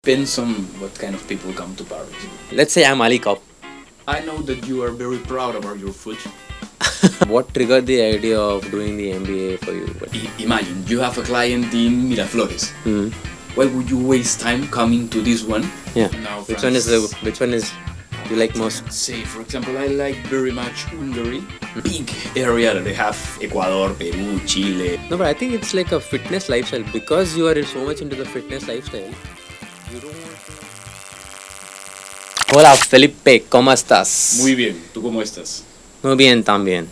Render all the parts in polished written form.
Depends on what kind of people come to Paris. Let's say I'm Ali Cop. I know that you are very proud about your food. What triggered the idea of doing the MBA for you? Imagine you have a client in Miraflores. Mm. Why would you waste time coming to this one? Yeah. Now, Which one is you like most? Say, for example, I like very much Hungary. Big area that they have Ecuador, Peru, Chile. No, but I think it's like a fitness lifestyle because you are so much into the fitness lifestyle. You don't want to... Hola Felipe, ¿cómo estás? Muy bien, ¿tú cómo estás? Muy bien también.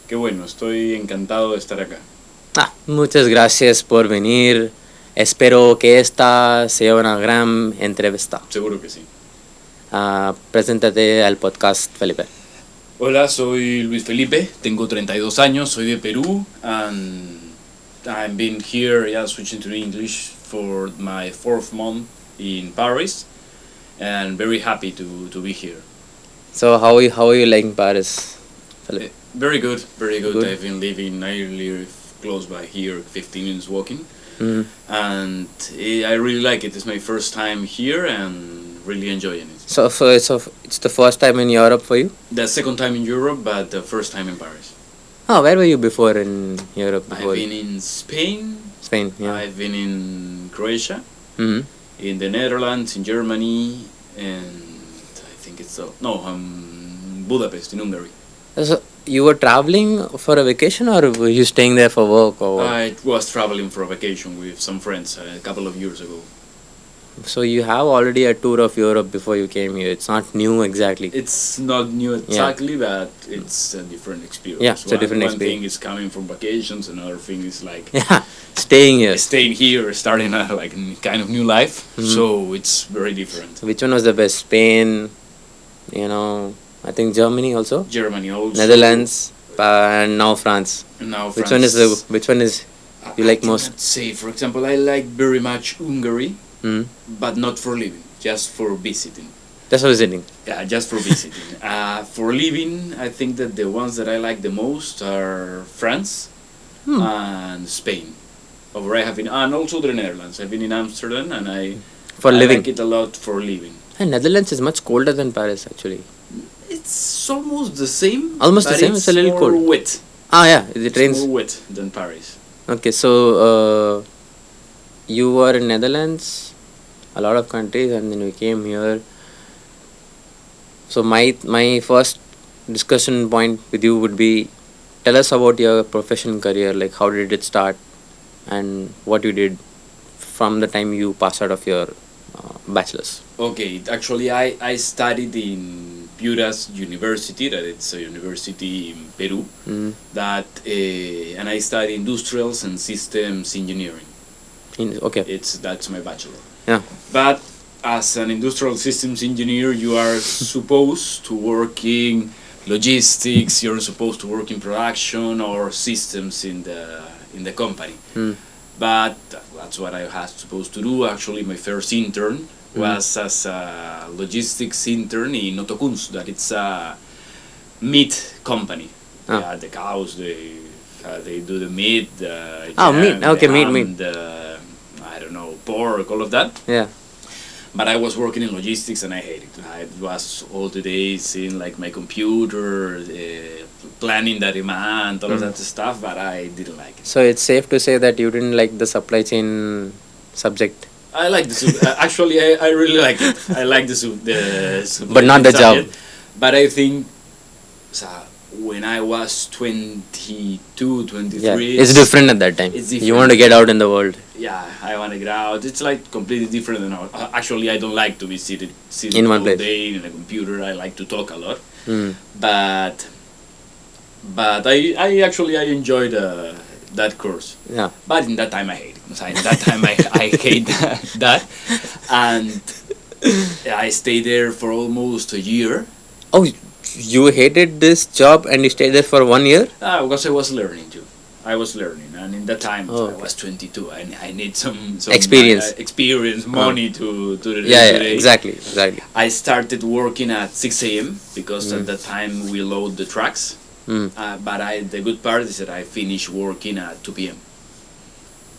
Qué bueno, estoy encantado de estar acá. Muchas gracias por venir. Espero que esta sea una gran entrevista. Seguro que sí. Preséntate al podcast, Felipe. Hola, soy Luis Felipe, tengo 32 años, soy de Perú, and I've been here, switching to English for my 4th month in Paris, and very happy to be here. So how are you liking Paris, Felipe? Very good, very good. Good. I've been living, I live close by here, 15 minutes walking, Mm. and I really like it. It's my first time here and really enjoying it. So it's the first time in Europe for you? The second time in Europe, but the first time in Paris. Oh, where were you before in Europe? Before? I've been in Spain, Spain, yeah. I've been in Croatia, Mm-hmm. in the Netherlands, in Germany, and I think it's Budapest in Hungary. So you were traveling for a vacation or were you staying there for work or what? I was traveling for a vacation with some friends a couple of years ago. So you have already a tour of Europe before you came here. It's not new exactly. It's not new exactly, but it's a different experience. Yeah, it's a different One experience. thing is coming from vacations, another thing is like Yeah, staying here. staying here, starting a kind of new life. Mhm. So it's very different. Which one was the best? Spain, I think Germany also, Germany also. Netherlands, and now France. And now Which France. one is you like I most? cannot say, for example, I like very much Hungary, Mm. but not for living, just for visiting. Just visiting. Yeah, just for visiting. For living, I think that the ones that I like the most are France and Spain. Over I have been, and also the Netherlands. I've been in Amsterdam, and I Living. like it a lot for living. And Netherlands is much colder than Paris actually. It's almost the same. Almost the but same, it's a little more cold. wet. Yeah, it It's rains. more wet than Paris. Okay, so you were in Netherlands, a lot of countries, and then we came here. So my first discussion point with you would be, tell us about your professional career. Like how did it start, and what you did from the time you passed out of your bachelor's. Okay, actually, I studied in Piura's University, that it's a university in Peru. Mm. And I studied industrials and systems engineering. Okay. That's my bachelor. Yeah. But as an industrial systems engineer, you are supposed to work in logistics. You're supposed to work in production or systems in the company. Mm. But that's what I was supposed to do. Actually, my first intern was as a logistics intern in Otokunz. That it's a meat company. Yeah, the cows, they do the meat. Meat. Okay, meat. I don't know, pork, all of that. Yeah. But I was working in logistics and I hated it. I was all the days in my computer, planning the demand, all of that stuff, but I didn't like it. So it's safe to say that you didn't like the supply chain subject. I like the soup. Actually, I really like it. I like the soup. But not the job. But I think when I was 22, 23... Yeah, it's different at that time. It's You different. want to get out in the world. Yeah, I want to get out. It's completely different than now. Actually, I don't like to be seated In one all place. day in a computer. I like to talk a lot. Mm. But I actually enjoyed that course. Yeah. But in that time I hate it. In that time I hate that. And I stayed there for almost a year. Oh, you hated this job and you stayed there for 1 year? Because I was learning too. I was learning, and in that time I Okay. was 22. I need some Experience. experience, money to the Yeah, day. exactly. I started working at 6 a.m. because at that time we load the trucks. Mm. But the good part is that I finished working at 2 p.m.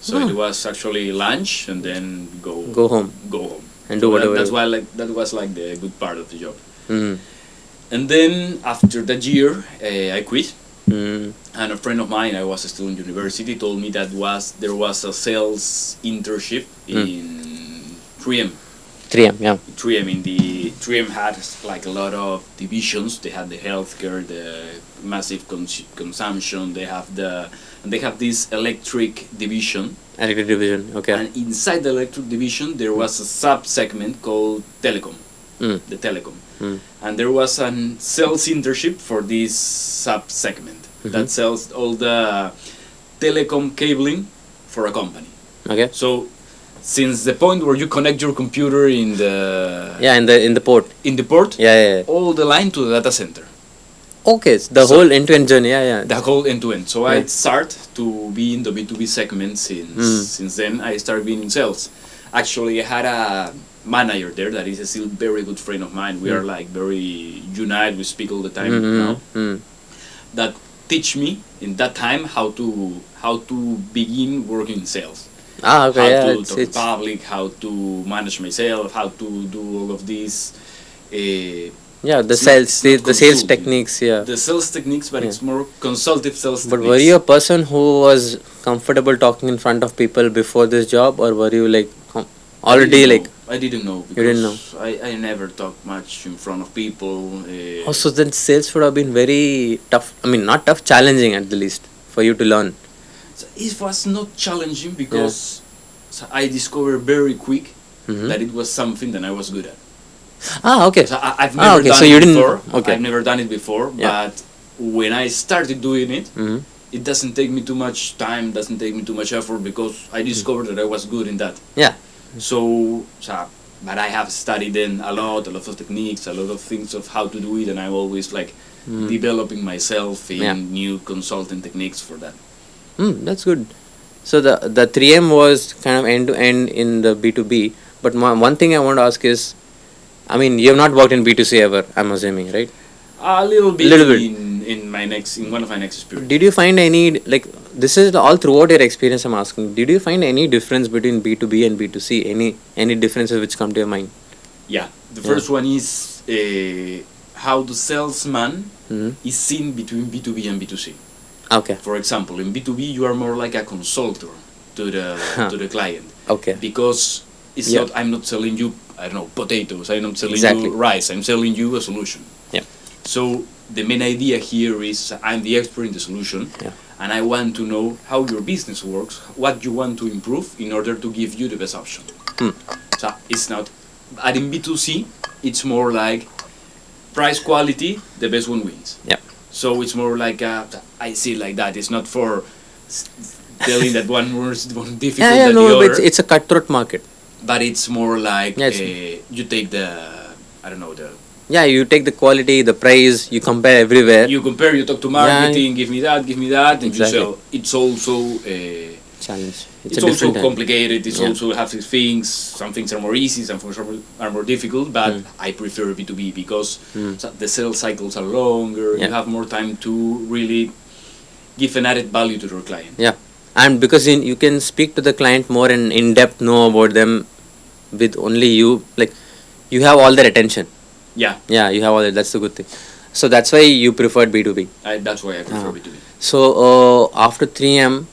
So it was actually lunch and then Go home go home. and So do whatever. that's why that was like the good part of the job. Mm. And then after that year, I quit. Mm. And a friend of mine, I was still in university, told me that there was a sales internship in 3M. 3M, yeah. 3M in the 3M had like a lot of divisions. They had the healthcare, the massive consumption. They have this electric division. Electric division, okay. And inside the electric division, there was a sub segment called telecom. The telecom. And there was a sales internship for this sub segment that sells all the telecom cabling for a company. Okay. So since the point where you connect your computer in the in the port. Yeah. all the line to the data center. Okay, the whole end-to-end journey. Yeah. The whole end-to-end. So I start to be in the B2B segment since then. I started being in sales. Actually, I had a manager there that is still very good friend of mine. We are like very united. We speak all the time now. That teach me in that time how to begin working in sales. Okay. How to talk to public, how to manage myself, how to do all of these. The sales techniques. Yeah. The sales techniques, but it's more consultative sales. But were you a person who was comfortable talking in front of people before this job, or were you like already like? I didn't know. Because you didn't know. I never talked much in front of people. So then sales would have been very tough. I mean, not tough, challenging at the least for you to learn. So it was not challenging because I discovered very quick that it was something that I was good at. Okay. So I've never done it before. I've never done it before, but when I started doing it, it doesn't take me too much time, doesn't take me too much effort because I discovered that I was good in that. Yeah. So but I have studied then a lot of techniques, a lot of things of how to do it, and I'm always like developing myself in new consulting techniques for that. That's good. So the 3M was kind of end to end in the B2B, but one thing I want to ask is, I mean, you have not worked in B2C ever, I'm assuming, right? A little bit. In one of my next experience. Did you find any, like, this is all throughout your experience I'm asking, did you find any difference between B2B and B2C? Any differences which come to your mind? Yeah. The first one is how the salesman is seen between B2B and B2C. Okay. For example, in B2B you are more like a consultant to the client. Okay. Because it's not, I'm not selling you, I don't know, potatoes, I'm not selling you rice, I'm selling you a solution. Yeah. So the main idea here is I'm the expert in the solution, and I want to know how your business works, what you want to improve in order to give you the best option. So it's not, but in B2C, it's more like price quality, the best one wins. Yeah. So it's more like, I see it like that. It's not for telling that one was difficult than the other. It's a cutthroat market. But it's more like you take you take the quality, the price, you compare everywhere. You talk to marketing, give me that, and you sell. It's also challenge. It's also complicated. It's also have things. Some things are more easy, some things are more difficult. But I prefer B2B because the sales cycles are longer. You have more time to really give an added value to your client. Yeah, and because you can speak to the client more and in depth, know about them with only you. Like you have all their attention. Yeah, you have all that. That's the good thing. So that's why you preferred B2B. That's why I prefer B2B. So after 3M,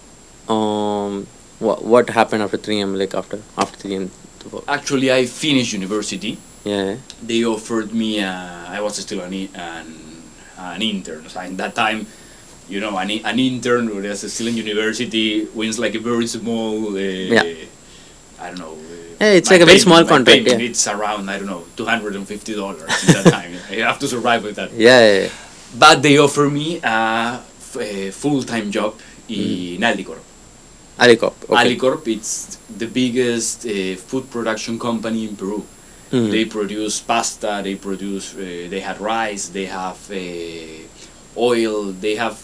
what happened after 3M? Like after 3M. Actually, I finished university. Yeah. They offered me. I was still an intern. So in that time, you know, an intern who is still in university wins like a very small. I don't know. It's like a very small contract. It's around, I don't know, $250 in that time. You have to survive with that. Yeah. But they offer me a full-time job in Alicorp. Alicorp. Okay. Alicorp, it's the biggest food production company in Peru. They produce pasta. They have rice. They have oil. They have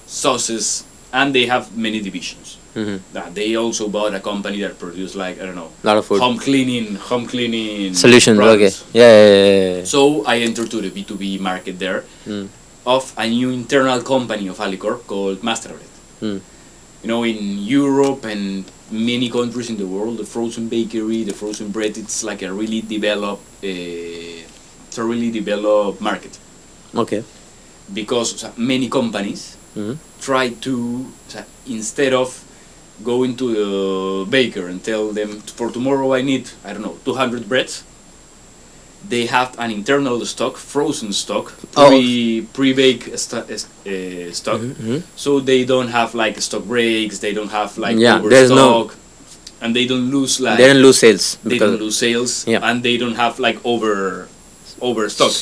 sauces, and they have many divisions. They also bought a company that produced like, I don't know, a lot of food. home cleaning solutions. Products. Okay. Yeah. So I entered to the B2B market there of a new internal company of Alicorp called Masterbread. in Europe and many countries in the world, the frozen bakery, the frozen bread, it's like a really developed, it's a really developed market. Okay. Because many companies Mm-hmm. try to, instead of going to the baker and tell them, for tomorrow I need, 200 breads, they have an internal stock, frozen stock, pre-baked stock, Mm-hmm. so they don't have like stock breaks, they don't have like there's overstock, and they don't lose like they don't lose sales. they don't lose sales, Yeah. and they don't have like overstock.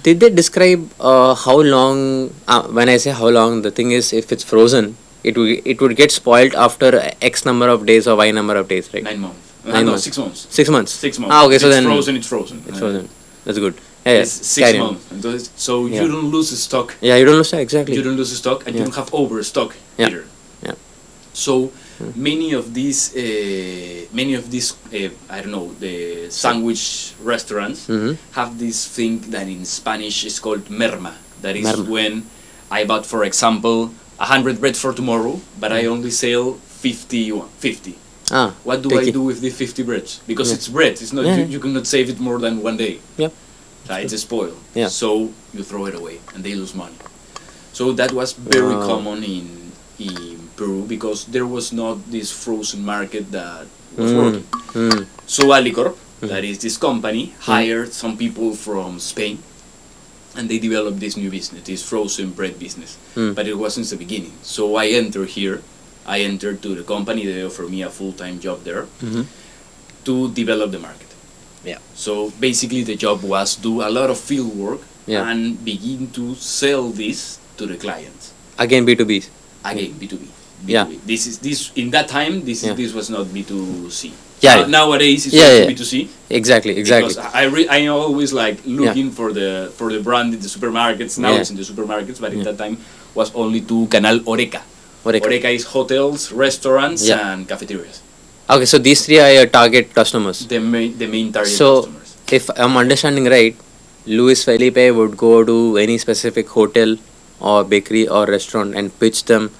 Did they describe how long? When I say how long, the thing is, if it's frozen, it would get spoiled after X number of days or Y number of days, right? 9 months. 9 No, months. 6 months. 6 months. 6 months. Ah, okay. So it's then frozen. It's frozen. it's frozen. That's good. Yeah, It's 6 months. And so Yeah. you don't lose stock. Yeah, you don't lose exactly. You don't lose stock, and you Yeah. don't have overstock Yeah. either. Yeah. So many of these, the sandwich restaurants Mm-hmm. have this thing that in Spanish is called merma. That is Merma. when I bought, for example, 100 bread for tomorrow, but I only sell 50. Ah, What do take I it. do with the 50 breads? Because Yeah. it's bread. It's not. Yeah. You cannot save it more than one day. Yep. It's a spoil. Yeah. So you throw it away, and they lose money. So that was very Wow. common in Peru, because there was not this frozen market that was Mm. working. Mm. So Alicorp, that is this company, hired some people from Spain, and they developed this new business, this frozen bread business. Mm. But it wasn't the beginning. So I entered here. I entered to the company. They offered me a full-time job there Mm-hmm. to develop the market. Yeah. So basically the job was do a lot of field work Yeah. and begin to sell this to the clients. Again, B2B. Again, B2B. Yeah. This in that time Yeah. this was not B2C. Yeah. Nowadays it's Yeah, also yeah. B2C. Exactly. Because I always like looking Yeah. for the brand in the supermarkets. Now Yeah. it's in the supermarkets, but Yeah. at that time was only to Canal Oreca. Oreca. Oreca is hotels, restaurants, Yeah. and cafeterias. Okay, so these three are your target customers. The main target So, customers. if I'm understanding right, Luis Felipe would go to any specific hotel or bakery or restaurant and pitch them.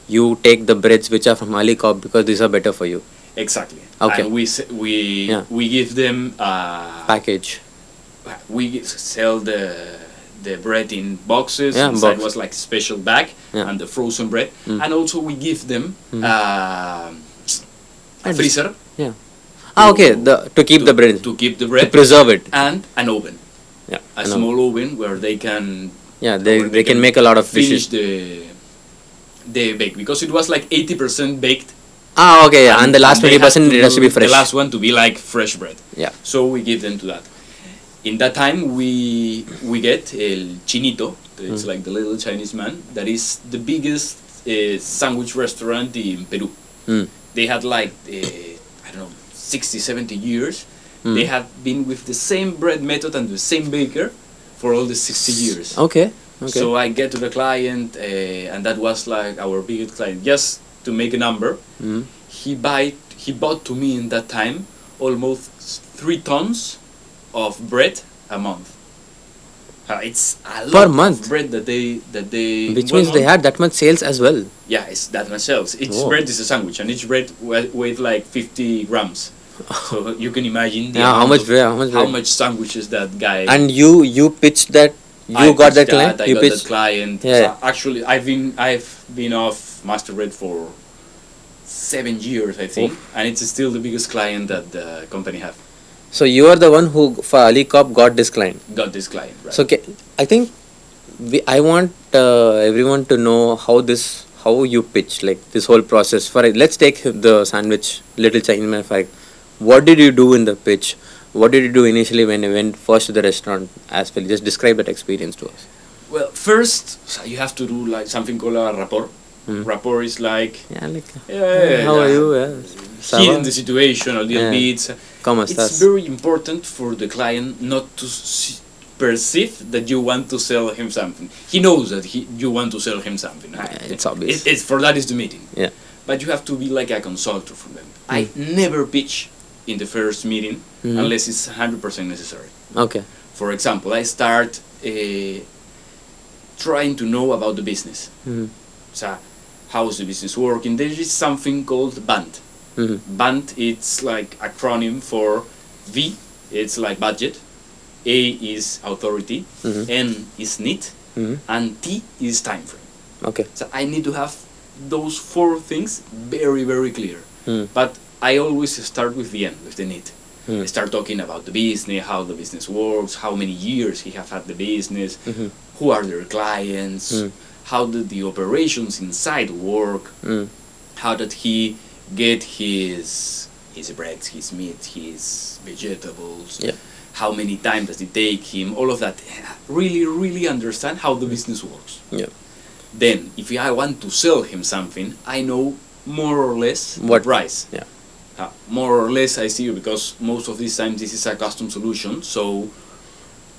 You take the breads which are from Alicorp because these are better for you. Exactly. Okay. And Yeah. we give them Package. sell the bread in boxes. Yeah, Inside box. was like special bag Yeah. and the frozen bread, Mm. and also we give them Mm. a freezer. Yeah. Ah, okay. To keep the bread. To keep the To bread preserve it. and an oven, Yeah. a I know. small oven where they can Yeah, where they can make a lot of finish dishes. the bake, because it was like 80% baked. Ah, okay. Yeah. And the last they had 20% it has to be fresh. The last one to be like fresh bread. Yeah. So we give them to that. In that time, we get El Chinito. It's like the little Chinese man. That is the biggest sandwich restaurant in Peru. Mm. They had like 60, 70 years. Mm. They have been with the same bread method and the same baker for all the 60 years. Okay. Okay. So I get to the client, and that was like our biggest client. Just to make a number, Mm. he bought to me in that time almost 3 tons of bread a month. It's a lot Per month? of bread that they Which one means they month- had that much sales as well. Yeah, it's that much sales. Each Whoa. bread is a sandwich, and each bread weighs like 50 grams. So you can imagine the Yeah, how amount much of- bread? How much how bread? much sandwiches that guy. And you pitched that. I You got that pitched client. I You got pitched. that client. Yeah. So actually, I've been off Master Bread for 7 years, I think, and it's still the biggest client that the company have. So you are the one who for Alicorp got this client. Got this client, right? So I think I want everyone to know how you pitch, like this whole process. Let's take the sandwich little Chinese man. What did you do in the pitch? What did you do initially when you went first to the restaurant? As well, just describe that experience to us. Well, first you have to do like something called a rapport. Mm. Rapport is like Yeah, like yeah, how are you? Yeah. heating the situation a little Yeah. bit. ¿Cómo It's estás? very important for the client not to perceive that you want to sell him something. He knows that you want to sell him something. It's obvious. It's for that is the meeting. Yeah. But you have to be like a consultant for them. I never pitch in the first meeting Mhm. unless it's 100% necessary. Okay. For example, I start trying to know about the business. Mhm. So, how's the business working. There is something called BANT. BANT, it's like acronym for V, it's like budget, A is authority, N is need, and T is time frame. Okay. So I need to have those four things very, very clear. But I always start with the end, with the need. I start talking about the business, how the business works, how many years he have had the business, who are their clients, how did the operations inside work, how did he get his breads, his meat, his vegetables, how many times does it take him, all of that. Really, really understand how the business works. Then, if I want to sell him something, I know more or less what price. More or less I see, because most of these times this is a custom solution, so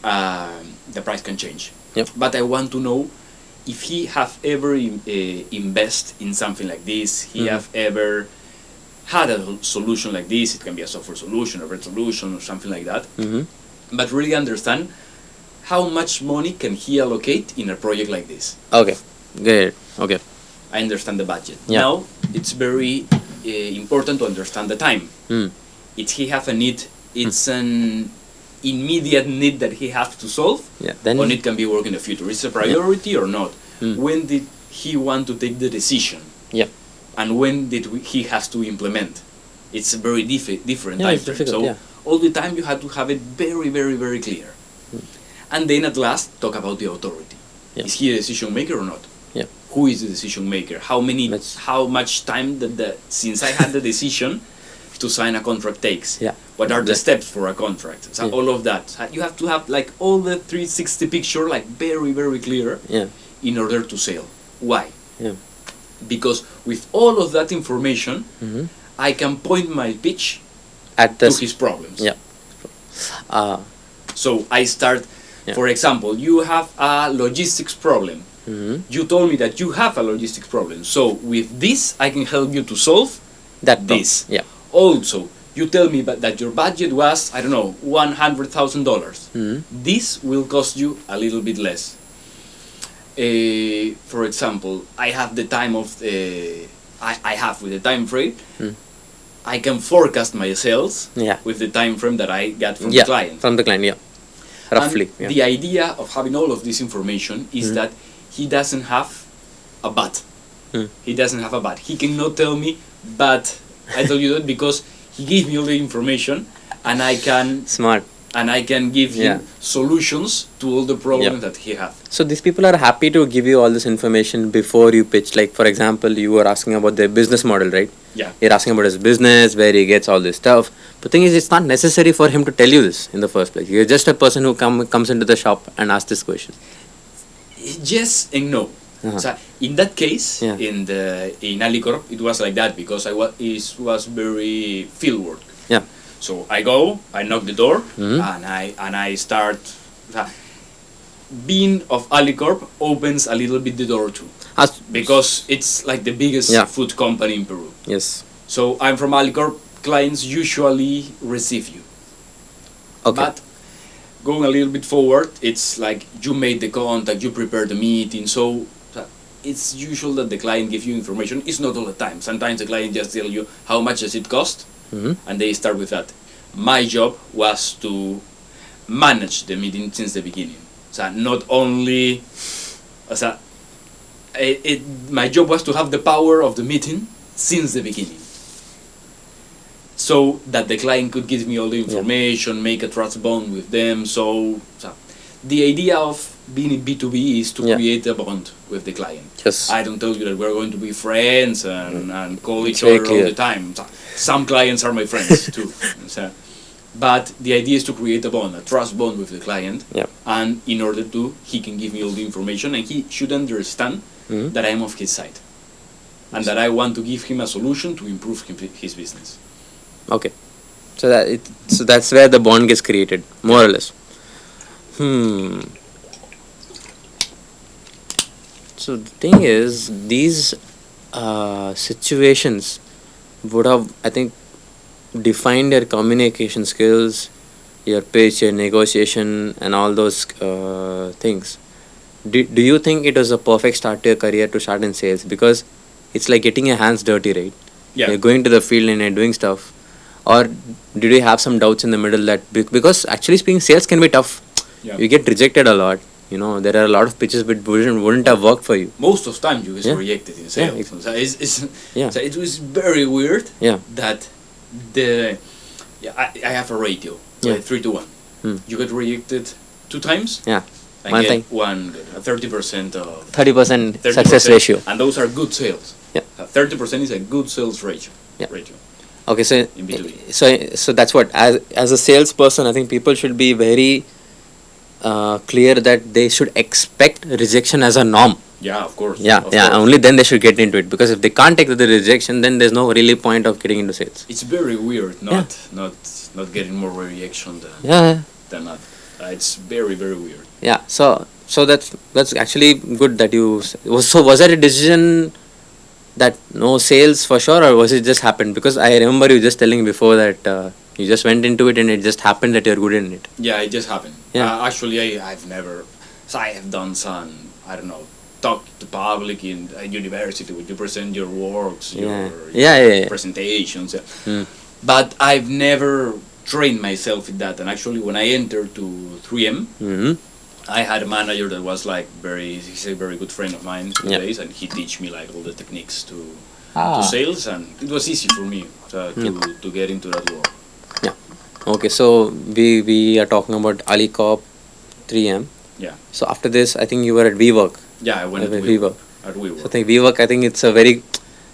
the price can change. But I want to know if he have ever invest in something like this, he have ever had a solution like this. It can be a software solution, a red solution, or something like that. But really understand how much money can he allocate in a project like this. Okay, good. Okay. I understand the budget. Now, it's very important to understand the time. If he have a need, it's an immediate need that he has to solve, then or it can be work in the future. It's a priority or not. When did he want to take the decision? And when did he has to implement? It's a very different time frame. So all the time you have to have it very, very, very clear. And then at last talk about the authority. Is he a decision maker or not? Who is the decision maker? How much time since I had the decision to sign a contract takes? What are the steps for a contract? So all of that. You have to have like all the 360 picture like very, very clear in order to sell. Why? Because with all of that information, I can point my pitch to his problems. So I start, for example, you have a logistics problem. You told me that you have a logistics problem. So with this, I can help you to solve this. Also, you tell me that your budget was, I don't know, $100,000. This will cost you a little bit less. For example, I have the time of I have with the time frame. I can forecast my sales with the time frame that I got from the client. From the client, roughly. And the idea of having all of this information is that he doesn't have a but. He doesn't have a but. He cannot tell me, but I told you that because he gave me all the information, and I can give him solutions to all the problems that he has. So these people are happy to give you all this information before you pitch. Like, for example, you were asking about their business model, right? You're asking about his business, where he gets all this stuff. The thing is, it's not necessary for him to tell you this in the first place. You're just a person who comes into the shop and asks this question. Yes and no. So in that case, in Alicorp, it was like that because it was very field work. So I go, I knock the door, and I start. Being of Alicorp opens a little bit the door too, because it's like the biggest food company in Peru. So I'm from Alicorp. Clients usually receive you. But going a little bit forward, it's like you made the contact, you prepare the meeting. So it's usual that the client gives you information. It's not all the time. Sometimes the client just tell you how much does it cost, and they start with that. My job was to manage the meeting since the beginning. So not only, my job was to have the power of the meeting since the beginning, so that the client could give me all the information, make a trust bond with them. So the idea of being in B2B is to create a bond with the client. I don't tell you that we're going to be friends and call each other all the time. Some clients are my friends too. But the idea is to create a bond, a trust bond with the client. And in order to, he can give me all the information, and he should understand that I am of his side. And that I want to give him a solution to improve his business. Okay. So that's where the bond gets created, more or less. So the thing is, these situations would have, I think, defined your communication skills, your pitch, your negotiation, and all those things. Do you think it was a perfect start to your career to start in sales? Because it's like getting your hands dirty, right? Yeah. You're going to the field and you're doing stuff. Or did you have some doubts in the middle that because actually speaking, sales can be tough. Yeah. You get rejected a lot. You know, there are a lot of pitches which wouldn't have worked for you. Most of the time you get Yeah. rejected in sales. Yeah. So Yeah. so it was very weird Yeah. that I have a ratio, Yeah. 3 to 1. Hmm. You get rejected 2 times, Yeah. I One get time. 30% of 30% 30%, success ratio. and those are good sales. Yeah. 30% is a good sales ratio. Yeah. ratio. Okay, so In between. so that's what as a salesperson, I think people should be very clear that they should expect rejection as a norm. Yeah, of course. Yeah, of yeah. course. Only then they should get into it, because if they can't take the rejection, then there's no really point of getting into sales. It's very weird not getting more reaction Yeah, than not. It's very weird. yeah. So that's actually good that you was that a decision that no sales for sure, or was it just happened? Because I remember you just telling before that you just went into it and it just happened that you're good in it. Yeah, it just happened. Yeah. Actually, I've never. So I have done some, I don't know, talk to public in a university where you present your works, Yeah. your Yeah. presentations. Mm. But I've never trained myself in that. And actually, when I entered to 3M, Mm-hmm. I had a manager that was like he's a very good friend of mine Yeah. nowadays, and he teach me like all the techniques to Ah. sales, and it was easy for me to get into that world. Okay, so we are talking about Alicorp 3M. Yeah. So after this, I think you were at WeWork. Yeah, I went At to WeWork. At So I WeWork. think WeWork, I think it's a very,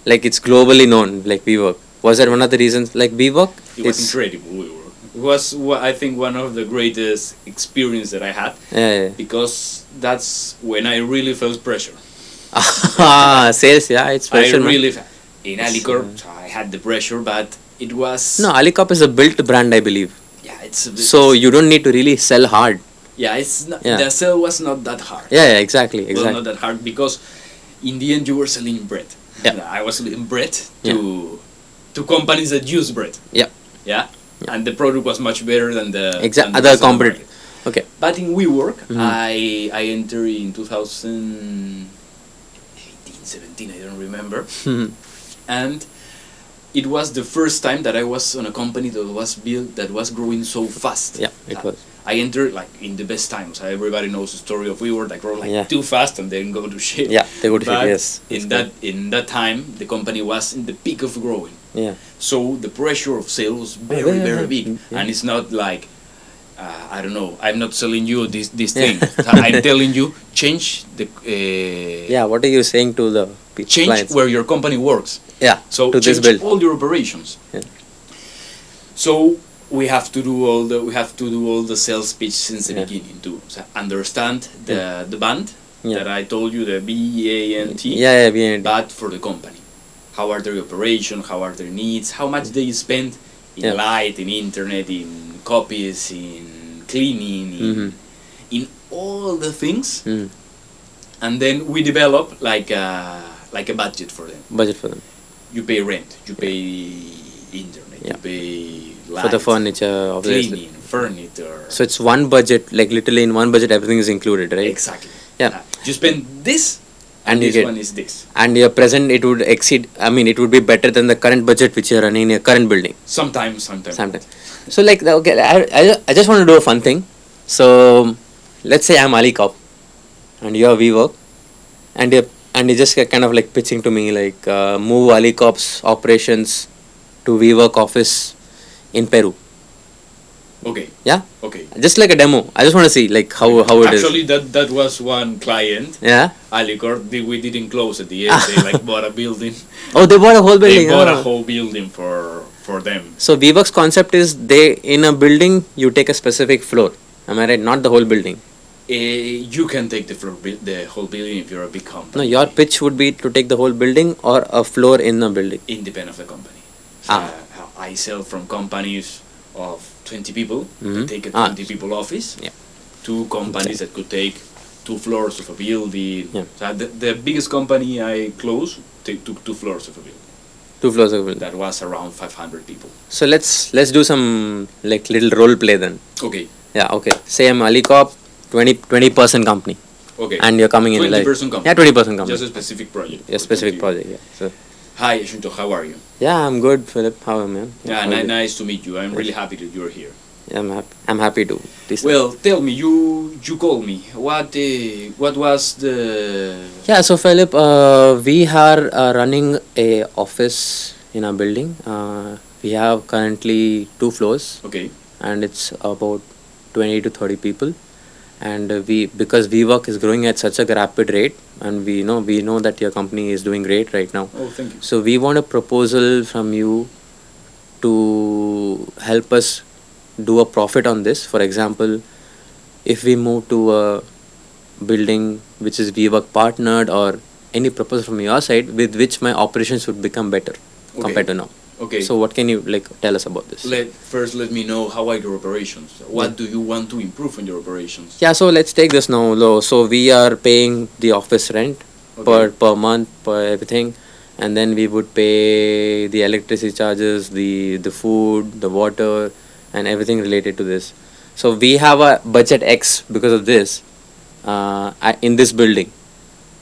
like it's globally known, like WeWork. Was that one of the reasons, like WeWork? It was incredible. WeWork. It was, I think, one of the greatest experience that I had, Yeah. because that's when I really felt pressure. Ah, sales, yeah, it's pressure. I man. really in Alicorp, I had the pressure, but it was No, Alicorp is a built brand, I believe. yeah, it's a bit, So you don't need to really sell hard. yeah, it's not, Yeah. the sale was not that hard. Yeah, exactly, Well, exactly. not that hard, because in the end you were selling bread. Yeah. I was selling bread to companies that use bread. Yeah. Yeah. And the product was much better than the than the Other rest of the competitor. market. Okay. But in WeWork, Mhm. I entered in 2018, 17, I don't remember. And it was the first time that I was on a company that was built, that was growing so fast. Yeah, it was. I entered like in the best times. Everybody knows the story of WeWork, like grow like Yeah. too fast and then go to shit. Yeah, they would But hit, yes. in that time, the company was in the peak of growing. Yeah. So the pressure of sales was yeah, very yeah. big, Yeah. and it's not like I don't know. I'm not selling you this thing. I'm telling you, change the Yeah, what are you saying to the change clients? where your company works. Yeah, So to this change build. all your operations. Yeah. So we have to do all the sales pitch since the Yeah. beginning to understand the band Yeah. that I told you, the BANT, Yeah, yeah, but for the company. How are their operation? How are their needs? How much they spend in Yeah. light, in internet, in copies, in cleaning, in all the things. Mm. And then we develop like a budget for them. Budget for them. You pay rent, you pay internet, Yeah. you pay lights, For the furniture, obviously. cleaning, furniture. So it's one budget, like literally in one budget everything is included, right? Exactly. Yeah. You spend this, And and you this get- one is this. And your present, it would exceed, I mean, it would be better than the current budget which you're running in your current building. Sometimes. Sometimes. So like, okay, I just want to do a fun thing. So let's say I'm Ali Cop and you're WeWork, and you're just kind of like pitching to me like move Ali Cop's operations to WeWork office in Peru. Okay. Yeah? Okay. Just like a demo. I just want to see like how it is. Actually, that was one client. Yeah? Alicor, we didn't close at the end. They like bought a building. Oh, they bought a whole building. They bought oh. a whole building for them. So WeWork's concept is they in a building you take a specific floor. Am I right? Not the whole building. You can take the whole building if you're a big company. No, your pitch would be to take the whole building or a floor in a building. Independent of the company. So I sell from companies of 20 people, Mhm. take a Ah. 20 people office, Yeah. to companies that could take 2 floors of a building. Yeah. So the biggest company I closed took 2 floors of a building. 2 floors of a building. That was around 500 people. So let's do some like little role play then. Okay. Yeah, okay. Say I'm Ali Cop, 20% company. Okay. And you're coming in like 20% company. yeah, 20% company. Just a specific project. A specific project. Yeah. So Hi, Shinto. How are you? yeah, I'm good, Philip. How are you, man? Yeah, how are you? nice to meet you. I'm Yes. really happy that you're here. Yeah, I'm happy to. This Well, tell me, you called me. What was the? yeah, so Philip, we are running a office in our building. We have currently 2 floors, Okay. and it's about 20 to 30 people. And we because WeWork is growing at such a rapid rate, and we know that your company is doing great right now. Oh, thank you. So we want a proposal from you to help us do a profit on this. For example, if we move to a building which is WeWork partnered, or any proposal from your side with which my operations would become better compared to now. Okay. So what can you tell us about this? Let me know how are your operations. What do you want to improve in your operations? Yeah, so let's take this now. So we are paying the office rent per month, per everything, and then we would pay the electricity charges, the food, the water, and everything related to this. So we have a budget X because of this in this building.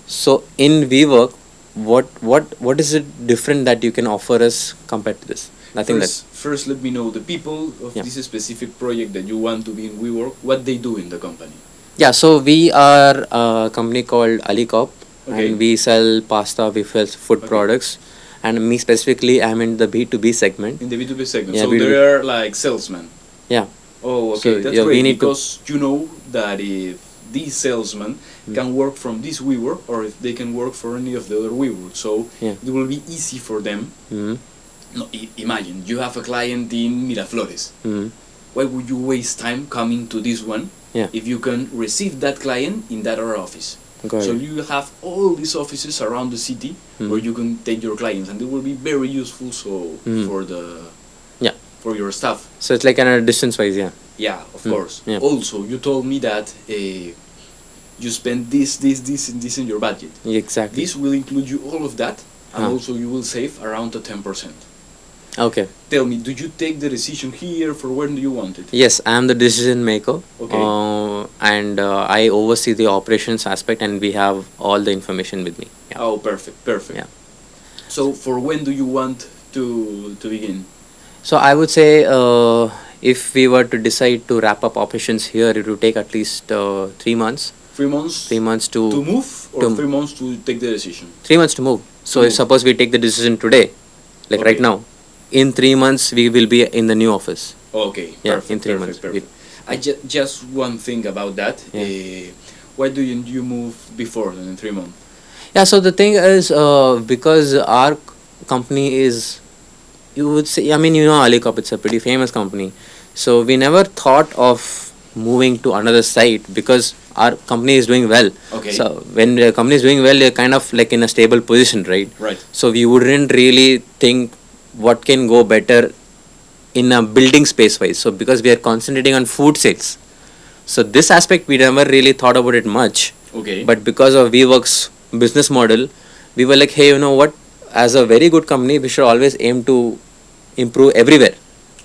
So in WeWork, what is it different that you can offer us compared to this? Nothing First, let me know the people of Yeah. this specific project that you want to be in WeWork, what they do in the company. Yeah, so we are a company called Alicop, Okay. and we sell pasta, we sell food Okay. products, and me specifically, I'm in the B2B segment. In the B2B segment. Yeah, So B2B. they are like salesmen. Yeah. Oh, So, okay. That's yeah, we great need to- because you know that if these salesmen can work from this WeWork or if they can work for any of the other WeWork, so Yeah. it will be easy for them. Mm-hmm. No, imagine you have a client in Miraflores. Mm-hmm. Why would you waste time coming to this one Yeah. if you can receive that client in that other office? Got So it. you have all these offices around the city where you can take your clients, and they will be very useful. So for the Yeah. for your staff. So it's like kind of distance wise, yeah. Yeah, of course. Yeah. Also, you told me that you spend this, and this in your budget. Exactly. This will include you all of that, and Huh. also you will save around the 10%. Okay. Tell me, do you take the decision here for when do you want it? Yes, I am the decision maker. Okay. And I oversee the operations aspect, and we have all the information with me. Yeah. Oh, perfect. Yeah. So for when do you want to begin? So I would say if we were to decide to wrap up operations here, it would take at least 3 months. 3 months? 3 months to move, or to- 3 months to take the decision? 3 months to move. So To if move. suppose we take the decision today, like right Okay. now, in 3 months we will be in the new office. Okay. Yeah, perfect, in 3 perfect, months. Perfect. Just one thing about that. Yeah. Why do you move before than in 3 months? Yeah. So the thing is, because our company is, you would say, I mean, Alicop, it's a pretty famous company. So we never thought of moving to another site because our company is doing well. Okay. So when the company is doing well, they're kind of like in a stable position, right? Right. So we wouldn't really think what can go better in a building space wise. So because we are concentrating on food sales, so this aspect we never really thought about it much. Okay. But because of WeWork's business model, we were like, hey, you know what? As a very good company, we should always aim to improve everywhere,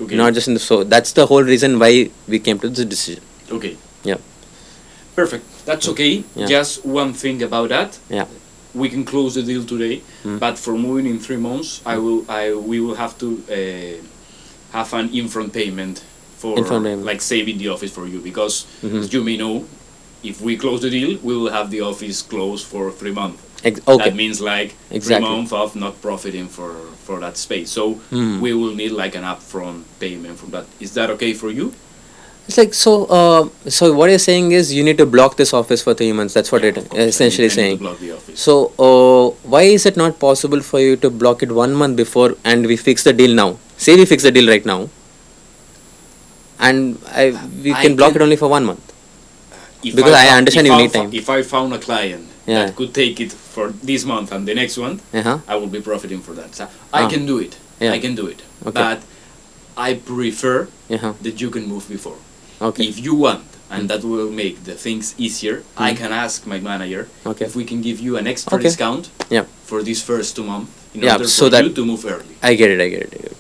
Okay. not just in the. So that's the whole reason why we came to this decision. Okay. Yeah. Perfect. That's okay. Yeah. Just one thing about that. Yeah. We can close the deal today, but for moving in 3 months, we will have to have an infront payment for Infront payment. like saving the office for you, because Mhm. as you may know, if we close the deal, we will have the office closed for 3 months. Okay. That means like Exactly. 3 months of not profiting for that space. So we will need like an upfront payment from that. Is that okay for you? It's like so. So what you're saying is you need to block this office for 3 months. That's what Yeah, it of course. essentially I need to saying. block the office. So why is it not possible for you to block it 1 month before and we fix the deal now? Say we fix the deal right now, and we I can block can- it only for 1 month. If Because I fou- understand if you I need fou- time. If I found a client Yeah. that could take it for this month and the next one, Uh-huh. I will be profiting for that. So I Ah. can do it. Yeah. I can do it. Okay. But I prefer Uh-huh. that you can move before. Okay. If you want, and that will make the things easier, I can ask my manager Okay. if we can give you an extra Okay. discount Yeah. for these first 2 months in Yeah, order so for that- you to move early. I get it.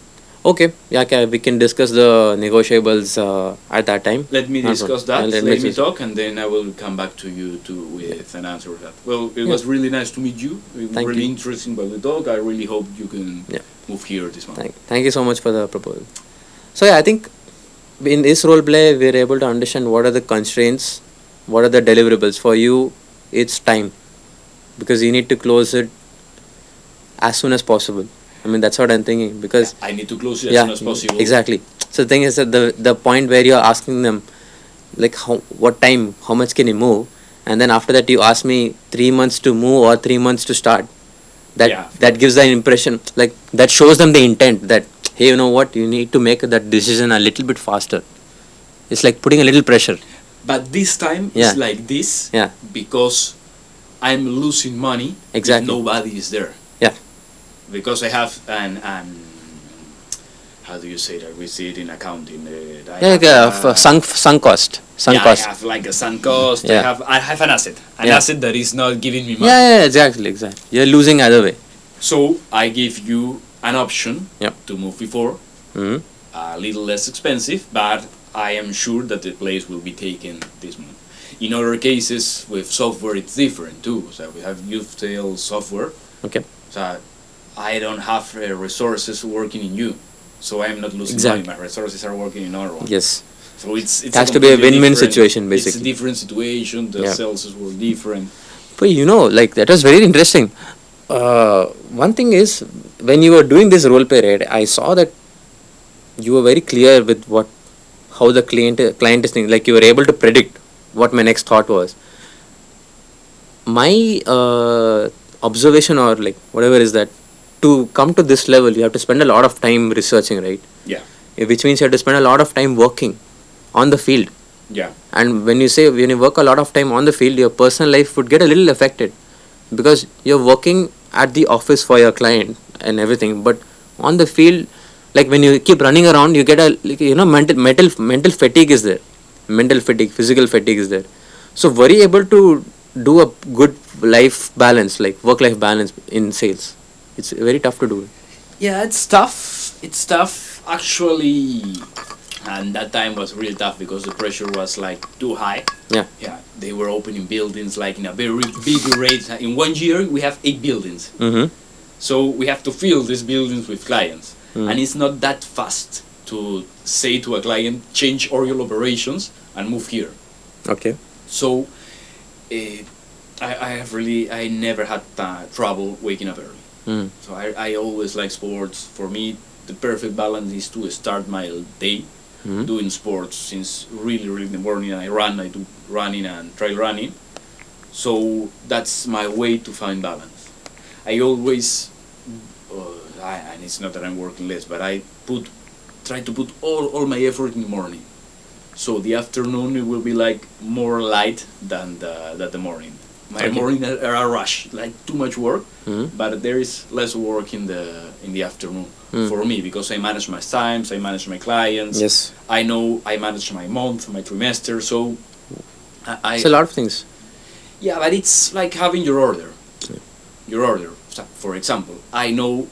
Okay, yeah, okay, we can discuss the negotiables at that time. Let me No discuss problem. that. Let me Let me just- talk, and then I will come back to you with an answer to that. Well, it Yeah. was really nice to meet you. It was Thank really you. interesting about the talk. I really hope you can Yeah. move here this month. Thank you so much for the proposal. So yeah, I think in this role play we're able to understand what are the constraints, what are the deliverables for you. It's time, because you need to close it as soon as possible. I mean, that's what I'm thinking, because I need to close it as yeah, soon as possible. exactly. So the thing is that the point where you're asking them, like, what time, how much can you move, and then after that you ask me 3 months to move or 3 months to start. That Yeah. that gives the impression, like, that shows them the intent that, hey, you know what, you need to make that decision a little bit faster. It's like putting a little pressure. But this time Yeah. it's like this Yeah. because I'm losing money Exactly. if nobody is there. Yeah. Because I have an how do you say that? We see it in accounting. I Yeah, like have, sunk cost. Sunk I cost. have like a sunk cost. Yeah. I have an asset. An Yeah. asset that is not giving me money. Yeah, exactly. You're losing either way. So I give you an option Yep. to move before, Hmm. a little less expensive, but I am sure that the place will be taken this month. In other cases with software, it's different too. So we have youth sales software. Okay. So I don't have resources working in you, so I am not losing Exactly. money. My resources are working in other one. Yes. So it's It has to be a completely win-win different- situation, It's basically. a different situation. The Yeah. sales were different. But like, that was very interesting. One thing is, when you were doing this role play, right, I saw that you were very clear with how the client is thinking. Like, you were able to predict what my next thought was. My observation, or like whatever, is that to come to this level, you have to spend a lot of time researching, right? Yeah. Which means you have to spend a lot of time working on the field. Yeah. And when you work a lot of time on the field, your personal life would get a little affected, because you're working at the office for your client and everything, but on the field, like, when you keep running around, you get a, like, mental fatigue is there. Mental fatigue, physical fatigue is there. So were you able to do a good life balance, like work life balance in sales? It's very tough to do it. Yeah, it's tough. It's tough actually, and that time was really tough because the pressure was like too high. Yeah. Yeah, they were opening buildings like in a very big rate. In 1 year, we have 8 buildings, Mm-hmm. so we have to fill these buildings with clients, Mm. and it's not that fast to say to a client, change all your operations and move here. Okay. So, I never had trouble waking up early. Mm. So I always like sports. For me, the perfect balance is to start my day Mm. doing sports since really, really in the morning. I do running and trail running. So that's my way to find balance. I always, and it's not that I'm working less, but I try to put all my effort in the morning. So the afternoon it will be like more light than the morning. My Okay. morning are a rush, like too much work, Mm. but there is less work in the afternoon Mm. for me because I manage my times, I manage my clients. Yes. I know I manage my month, my trimester. So I It's a lot of things. yeah, but it's like having your order. Yeah. Your order. So, for example, I know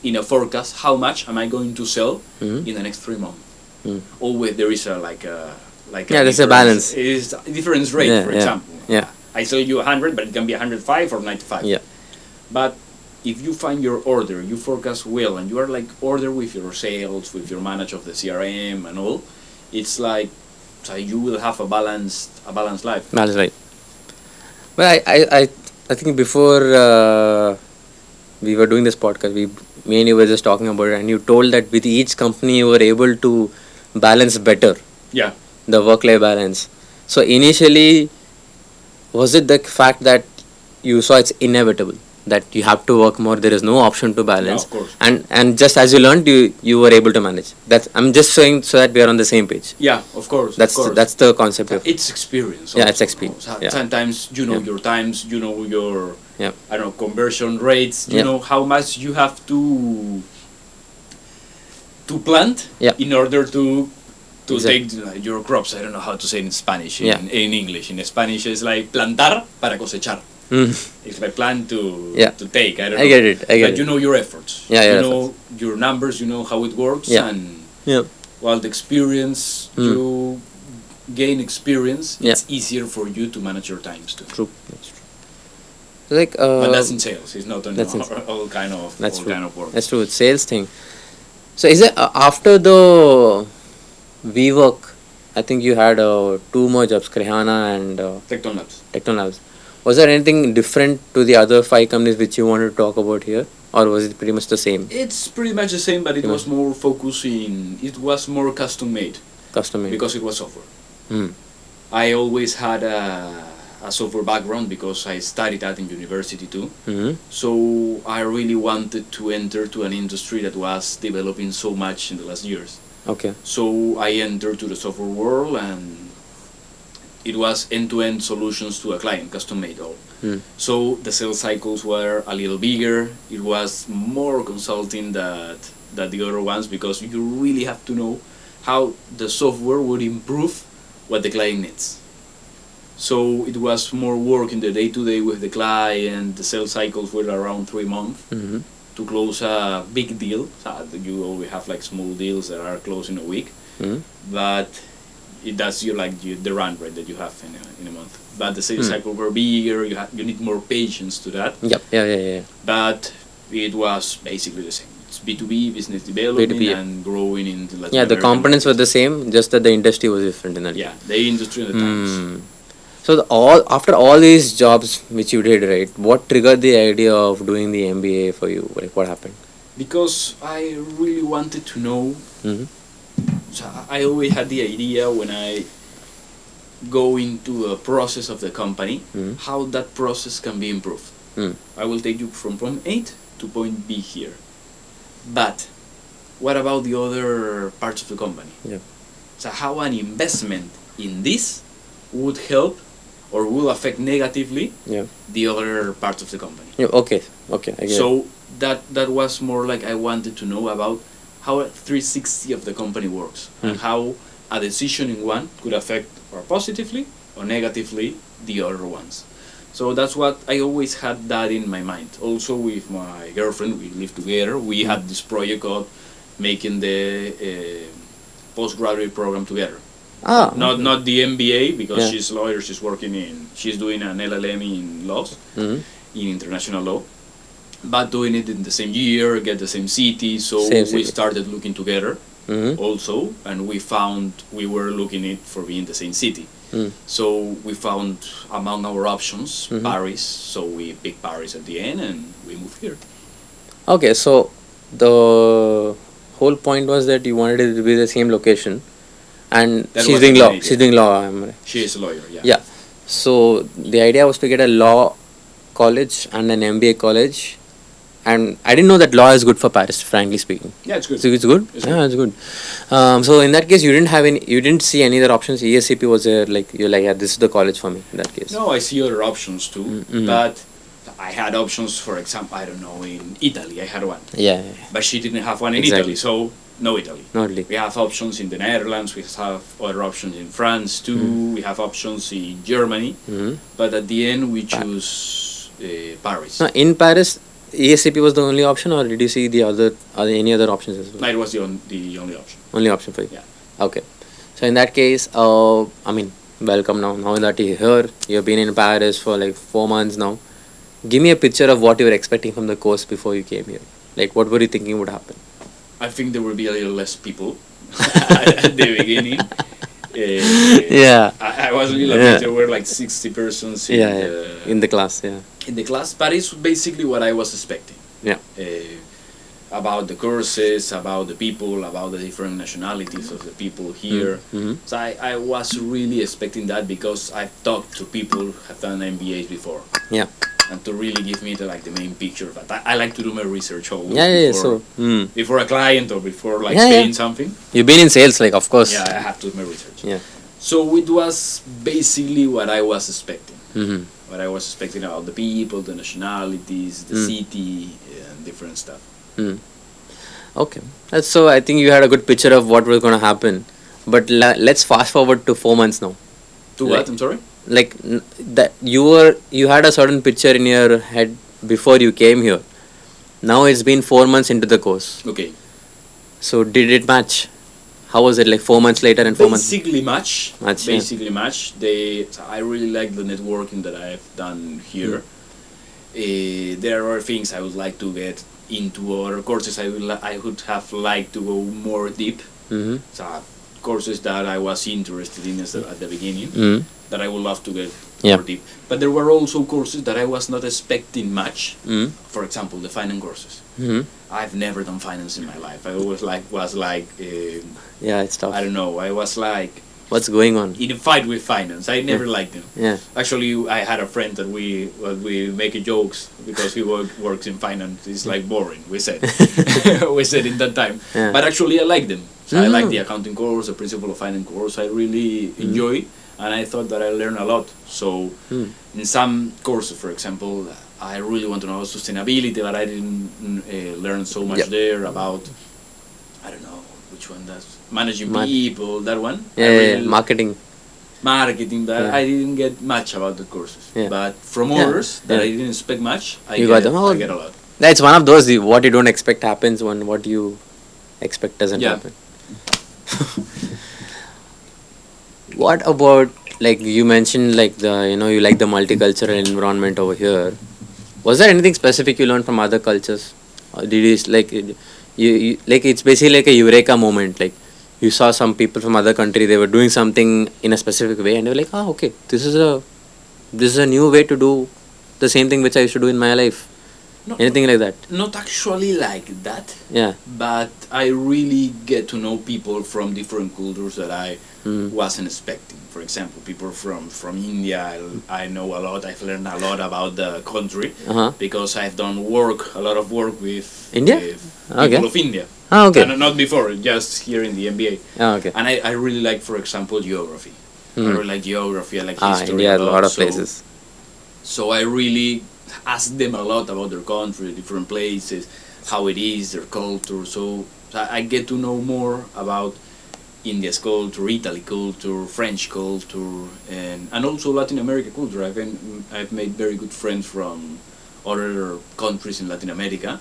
in a forecast how much am I going to sell Mhm. in the next 3 months. Mm. Always there is a Yeah, there's a balance. Is a difference rate, Yeah, for yeah, example. yeah. I sell you 100, but it can be 105 or 95. Yeah. But if you find your order, you forecast well, and you are like order with your sales, with your manage of the CRM and all, it's like so you will have a balanced life. That's right. But I think before we were doing this podcast, me and you were just talking about it, and you told that with each company you were able to balance better Yeah. the work-life balance. So initially, was it the fact that you saw it's inevitable that you have to work more? There is no option to balance, of course. and just as you learned, you were able to manage. I'm just saying so that we are on the same page. Yeah, of course. That's of course. that's the concept of. It's experience. Yeah, also, it's experience. no? So Yeah. Sometimes you know Yeah. your times, you know your Yeah. I don't know conversion rates, you Yeah. know how much you have to plant Yeah. in order to Exactly. take your crops. I don't know how to say it in Spanish. Yeah. In English, in Spanish it's like plantar para cosechar. It's my plan to Yeah. to take. I don't I know. get it. I get But you it. know your efforts. Yeah, You your know your numbers. You know how it works. Yeah. And Yeah. while the experience you gain experience, Yeah. it's easier for you to manage your times too. True. That's true. So like But that's in sales. It's not on that's in all kind of That's all true. kind of work. That's true. It's sales thing. So is it after the WeWork? I think you had two more jobs, Krihana and Tectonlabs. Technolabs. Was there anything different to the other 5 companies which you wanted to talk about here, or was it pretty much the same? It's pretty much the same, but it Yeah. was more focused in. It was more custom made Custom made. because it was software. Mm. I always had a software background because I studied that in university too. Mm-hmm. So I really wanted to enter to an industry that was developing so much in the last years. Okay. So I entered to the software world, and it was end-to-end solutions to a client, custom-made all. Mm. So the sales cycles were a little bigger. It was more consulting that the other ones because you really have to know how the software would improve what the client needs. So it was more work in the day-to-day with the client. The sales cycles were around 3 months Mm-hmm. to close a big deal. You always have like small deals that are closed in a week, Mm-hmm. but that's the run rate that you have in a month. But the sales cycle were bigger. You need more patience to that. Yep. Yeah. But it was basically the same. It's B2B, business development, B2B, yeah. and growing in the Latin Yeah, the American components were market. the same, just that the industry was different in that. Yeah, the industry and the times. So after all these jobs which you did, right? What triggered the idea of doing the MBA for you? Like, what happened? Because I really wanted to know. Mm-hmm. So I always had the idea when I go into a process of the company, how that process can be improved. Mm. I will take you from point A to point B here. But what about the other parts of the company? Yeah. So how an investment in this would help or will affect negatively Yeah. the other parts of the company. Yeah. Okay. I get it. So that was more like I wanted to know about how a 360 of the company works and how a decision in one could affect or positively or negatively the other ones. So that's what I always had that in my mind. Also with my girlfriend, we lived together. We had this project called making the postgraduate program together. Not the MBA because Yeah. she's a lawyer. She's doing an LLM in laws, in international law, but doing it in the same year, get the same city. So Same we city. started looking together Mm-hmm. also, and we found we were looking it for being the same city. So we found among our options Paris. So we picked Paris at the end, and we moved here. Okay, so the whole point was that you wanted it to be the same location, and That she's was doing the law. main idea. She's doing law. I'm right. She is a lawyer. Yeah. Yeah. So the idea was to get a law college and an MBA college, and I didn't know that law is good for Paris. Frankly speaking, Yeah, it's good. so it's good. It's Yeah, it's good. So in that case, you didn't see any other options. ESCP was there. Like you're like, yeah, this is the college for me. In that case. No, I see other options too, Mm-hmm. but I had options. For example, I don't know, in Italy I had one, Yeah. but she didn't have one in Exactly. Italy, so no Italy. Not really. We have options in the Netherlands. We have other options in France too. We have options in Germany, Mm-hmm. but at the end we choose Paris. Now in Paris, ESCP was the only option, or did you see any other options as well? No, it was the only option. Only option for you. Yeah. Okay. So in that case, I mean, welcome now. Now that you're here, you've been in Paris for like 4 months now. Give me a picture of what you were expecting from the course before you came here. Like, what were you thinking would happen? I think there will be a little less people at the beginning. Yeah. I was a little Yeah. bit. There were like 60 persons In the class. Yeah. in the class, but it's basically what I was expecting. Yeah. About the courses, about the people, about the different nationalities of the people here. Mm-hmm. So I was really expecting that because I've talked to people who have done MBAs before. Yeah. And to really give me the main picture. But I like to do my research always Yeah. before, So. before a client or before Yeah, saying something. You've been in sales, like, of course. Yeah, I have to do my research. Yeah. So it was basically what I was expecting. Mm-hmm. What I was expecting about the people, the nationalities, the city, and different stuff. Mm. Okay. So I think you had a good picture of what was going to happen. But let's fast forward to 4 months now. To Like- what? I'm sorry? like that you had a certain picture in your head before you came here. Now it's been 4 months into the course. Okay. So did it match? How was it like 4 months later and 4 months? Basically match. Match, Basically match. I really like the networking that I've done here. There are things I would like to get into, other courses I would have liked to go more deep. Mm-hmm. So courses that I was interested in at the beginning, Mm-hmm. that I would love to get Yeah. more deep. But there were also courses that I was not expecting much. Mm-hmm. For example, the finance courses. Mm-hmm. I've never done finance in my life. I always was like Yeah, it's tough. I don't know. I was like What's going on? in a fight with finance. I never liked them. Yeah. Actually, I had a friend that we make jokes because he works in finance. It's like boring. We said we said in that time. Yeah. But actually, I like them. So I like Mm. the accounting course, the principle of finance course. I really enjoy, and I thought that I learned a lot. So in some courses, for example, I really want to know sustainability, but I didn't learn so much Yep. there about. I don't know which one that's managing Ma- people. That one. I Yeah, really- marketing. marketing, but Yeah. I didn't get much about the courses. Yeah. But from Yeah. others that Yeah. I didn't expect much, I You get, got them. Oh. I get a lot. That's one of those what you don't expect happens when what you expect doesn't Yeah. happen. What about like you mentioned like you like the multicultural environment over here. Was there anything specific you learned from other cultures? Or did you you like it's basically like a eureka moment, like you saw some people from other country, they were doing something in a specific way and you were like, oh okay, this is a new way to do the same thing which I used to do in my life. No, Anything like that? not actually like that, Yeah. but I really get to know people from different cultures that I Mm. wasn't expecting. For example, people from India, I know a lot. I've learned a lot about the country Uh-huh. because I've done a lot of work with India? with Okay. people of India. Oh, okay. And not before, just here in the MBA. Oh, okay. And I really like, for example, geography. I Mm. really like geography. I like Ah, history. India has a lot of so, places. So I really ask them a lot about their country, different places, how it is, their culture. So I get to know more about India's culture, Italy culture, French culture, and also Latin America culture. I've made very good friends from other countries in Latin America,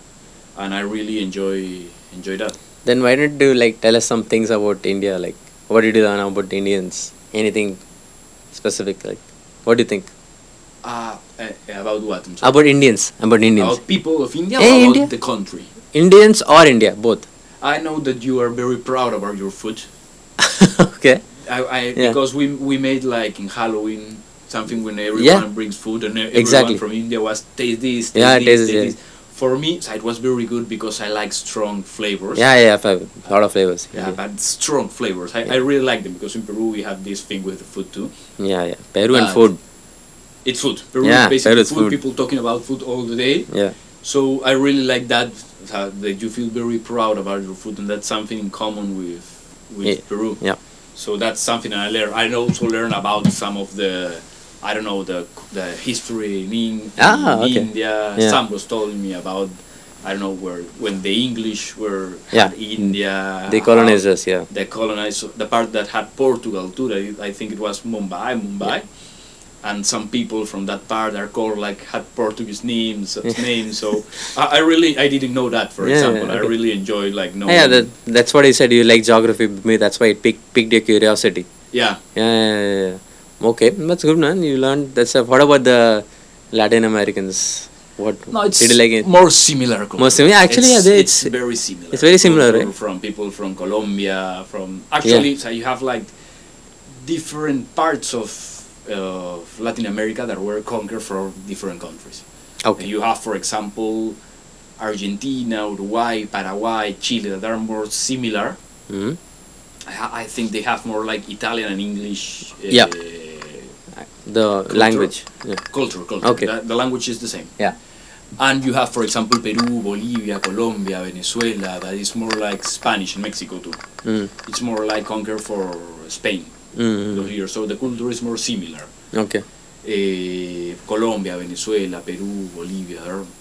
and I really enjoy that. Then why don't you like tell us some things about India? Like what did you learn about Indians? Anything specific? Like what do you think About what? I'm sorry. about Indians? About Indians? About people of India or Hey, about India? the country? Indians or India? Both. I know that you are very proud about your food. Okay. Yeah. Because we made like in Halloween something when everyone brings food and everyone Exactly. from India was taste this, Yeah, taste taste this, this. For me, so it was very good because I like strong flavors. Yeah, a lot of flavors. Yeah, but strong flavors. I really like them because in Peru we have this thing with the food too. Yeah. Peru and But food. It's food. Peru Yeah, is basically Peru is food. food. People talking about food all the day. Yeah. So I really like that you feel very proud about your food, and that's something in common with Yeah. Peru. Yeah. So that's something I learned. I also learned about some of the, I don't know, the history in Okay. India. Yeah. Sam was telling me about, I don't know, when the English Yeah. had India. They colonized us. Yeah. They colonized the part that had Portugal too. I think it was Mumbai. Yeah. And some people from that part are called like had Portuguese names. So I didn't know that, for Yeah, example. okay. I really enjoyed like knowing. Yeah, that's what I said. You like geography. Me, that's why it piqued your curiosity. Yeah. Yeah. Okay, that's good, man. You learned that stuff. What about the Latin Americans? What No, it's did you like it? more similar. Culture. More similar? Yeah, actually, it's it's very similar. it's very similar, Culture right? From people from Colombia, so you have like different parts of Latin America that were conquered from different countries. Okay. You have, for example, Argentina, Uruguay, Paraguay, Chile that are more similar. Hmm. I think they have more like Italian and English. Yeah. The language. Yeah. Culture. Okay. The language is the same. Yeah. And you have, for example, Peru, Bolivia, Colombia, Venezuela, that is more like Spanish, and Mexico too. Mm. It's more like conquered for Spain. Mm. Here. So the culture is more similar. Okay. Colombia, Venezuela, Peru, Bolivia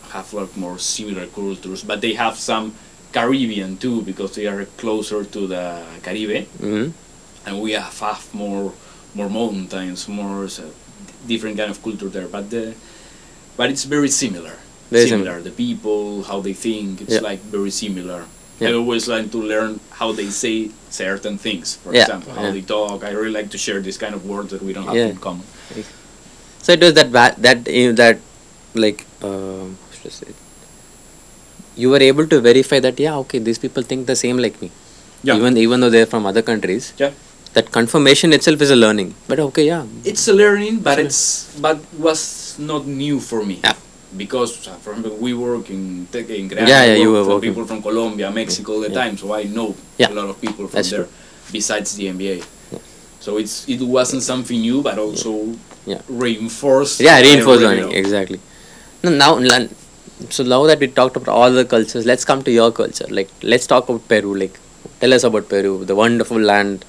have like more similar cultures, but they have some Caribbean too because they are closer to the Caribe, Mm. and we have more mountains, more different kind of culture there, but it's very similar. Very Similar. The people, how they think, it's Yeah. like very similar. Yeah. I always like to learn how they say certain things. For Yeah, example, how yeah. they talk. I really like to share this kind of words that we don't have Yeah. in common. So it was that like how should I say it? You were able to verify that okay, these people think the same like me. Yeah. Even though they're from other countries. Yeah. That confirmation itself is a learning. But okay, yeah. It's a learning, but but was not new for me. Yeah. Because, for example, we work in Granada, Yeah, you were from working. people from Colombia, Mexico all the Yeah. time, so I know Yeah. a lot of people from That's there, true. besides the MBA. So it wasn't something new, but also Yeah. reinforced. Yeah, what I reinforced already learning, know. exactly. So now that we talked about all the cultures, let's come to your culture. Like, let's talk about Peru. Like, tell us about Peru, the wonderful land.